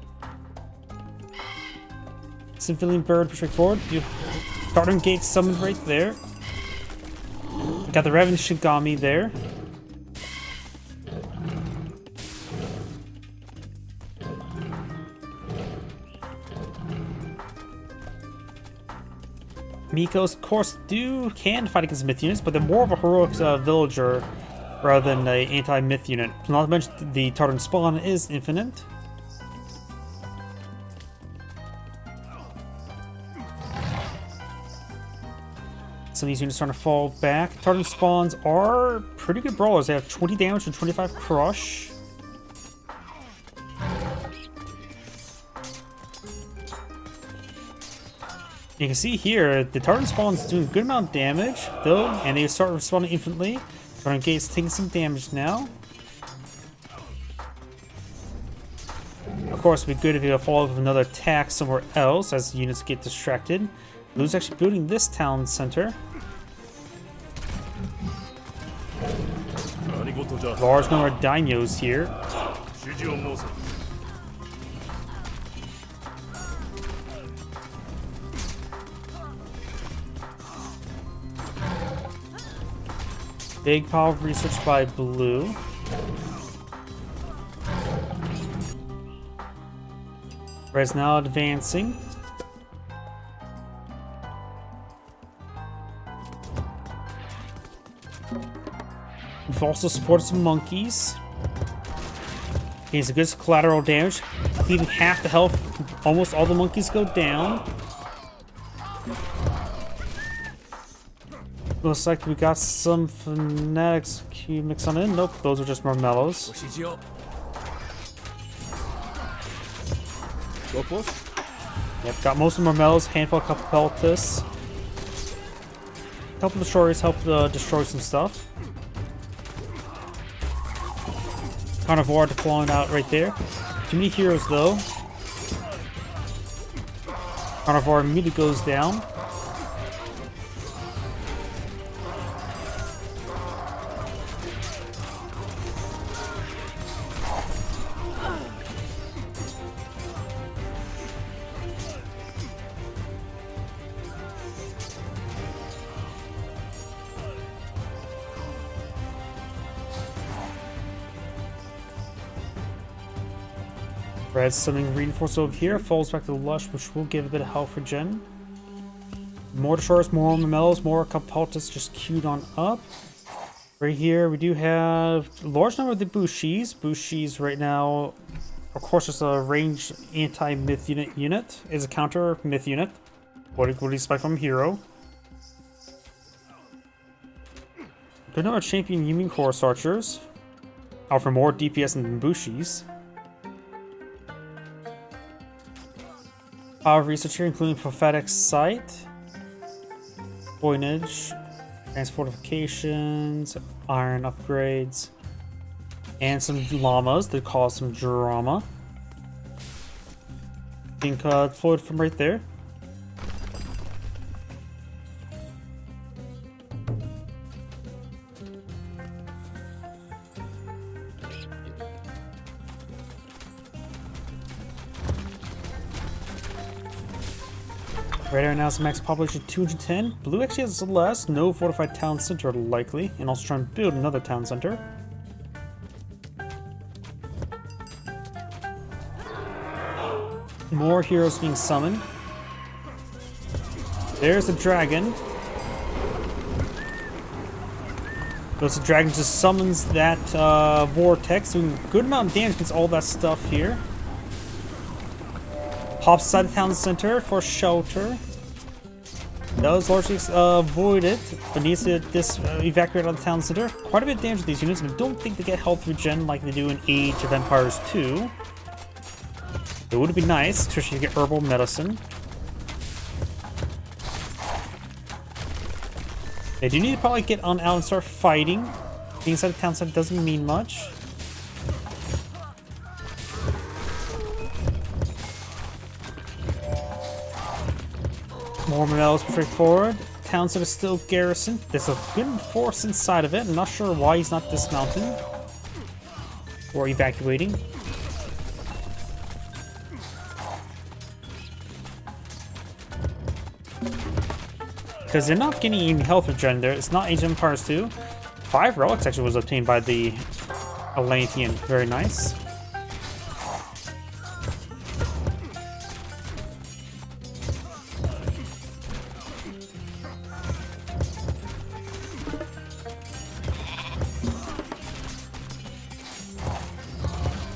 Symphiline bird push way forward. Tartarus Gate summoned right there. Got the Revenant Shigami there. Mikos, of course, can fight against myth units, but they're more of a heroic villager rather than an anti-myth unit. Not to mention the Tartan spawn is infinite. Some of these units are starting to fall back. Tartan spawns are pretty good brawlers. They have 20 damage and 25 crush. You can see here, the Tartan spawn's doing a good amount of damage, though, and they start respawning infinitely. Tartan Gate's taking some damage now. Of course, it'd be good if you follow up with another attack somewhere else as units get distracted. Blue's actually building this town center. Large number of daimyos here. Big pile of research by Blue. Red's now advancing. We've also supported some monkeys. Gains a good collateral damage. Leaving half the health. Almost all the monkeys go down. Looks like we got some Fanatics Q mix on in. Nope, those are just Marmellos. Yep, got most of the Marmellos, handful of couple Peltis. Couple destroyers help destroy some stuff. Carnivore deploying out right there. Too many heroes though. Carnivore immediately goes down. Red summoning reinforced over here, falls back to the Lush, which will give a bit of health for Jen. More Destroyers, more Marmellos, more Capaltas just queued on up. Right here, we do have a large number of the Bushis. Bushis right now, of course, just a ranged anti-myth unit. Is a counter myth unit. What do you expect from a hero? Good number of champion Yumin Chorus Archers. Offer more DPS than Bushis. Power research here, including Prophetic Sight, Coinage, Advanced Fortifications, Iron Upgrades, and some Llamas that cause some drama. Being deployed from right there. Radar now is max population 210. Blue actually has less, no fortified town center likely, and also trying to build another town center. More heroes being summoned. There's the dragon. Those the dragon just summons that vortex, doing a good amount of damage against all that stuff here. Hops inside the town center for shelter. That was largely avoided, but needs to evacuate out of the town center. Quite a bit of damage to these units, and I don't think they get health regen like they do in Age of Empires 2. It would be nice, especially to get herbal medicine. They do need to probably get on out and start fighting. Being inside the town center doesn't mean much. More Marmellos straight forward. Town center still garrisoned. There's a good force inside of it. I'm not sure why he's not dismounting or evacuating. Because they're not getting any health regen there. It's not Age of Empires 2. 5 relics actually was obtained by the Atlantean. Very nice.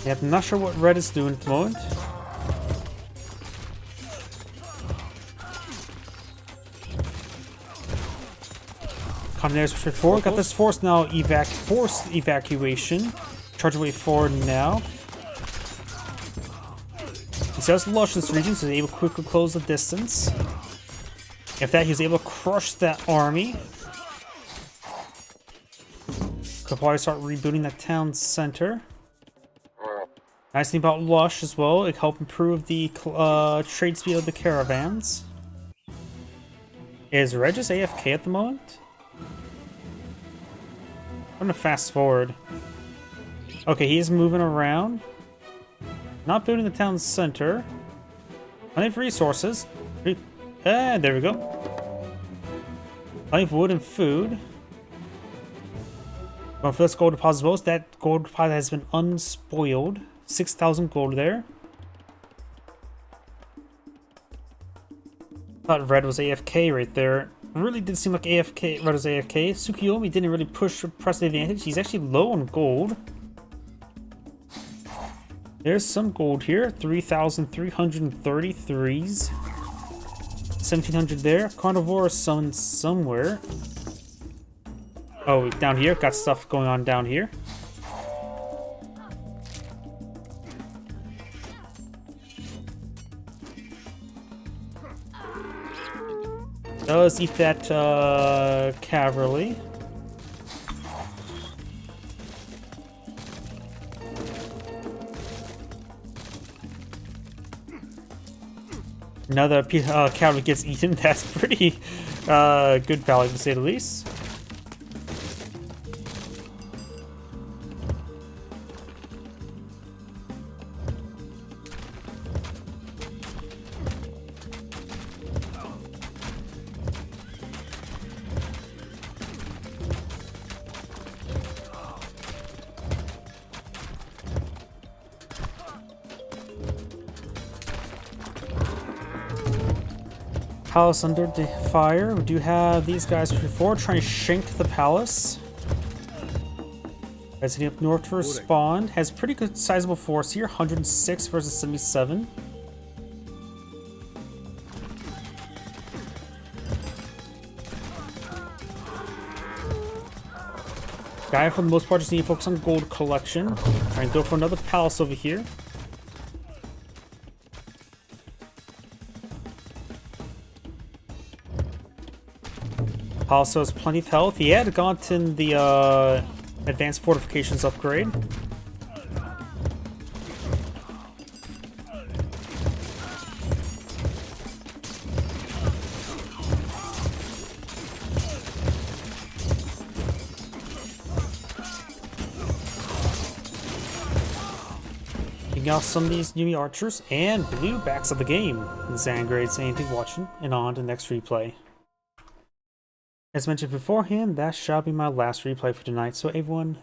Yep, I'm not sure what red is doing at the moment. Cannoneers push forward. Got this force now forced evacuation. Charge away forward now. He starts to lush this region, so he's able to quickly close the distance. If that, he was able to crush that army. Could probably start rebooting that town center. Nice thing about Lush as well, it helped improve the trade speed of the caravans. Is Regis AFK at the moment? I'm gonna fast forward. Okay, he's moving around. Not building the town center. Plenty of resources. There we go. Plenty of wood and food. Going for this gold deposit as well. That gold deposit has been unspoiled. 6,000 gold there. Thought red was AFK right there. Really did seem like AFK. Red was AFK. Tsukiyomi didn't really press the advantage. He's actually low on gold. There's some gold here. 3,333s. 1,700 there. Carnivore is summoned somewhere. Oh, down here, got stuff going on down here. Does eat that cavalry. Another cavalry gets eaten. That's pretty good value to say the least. Palace under the fire. We do have these guys before trying to shrink the palace. Guys heading up north to respond. Has pretty good sizable force here. 106 versus 77. Guy for the most part just need to focus on gold collection. Trying to go for another palace over here. Also has plenty of health. He had gotten the advanced fortifications upgrade. Taking out some of these new archers and blue backs of the game. Zangrade saying thank you for watching, and on to the next replay. As mentioned beforehand, that shall be my last replay for tonight, so everyone,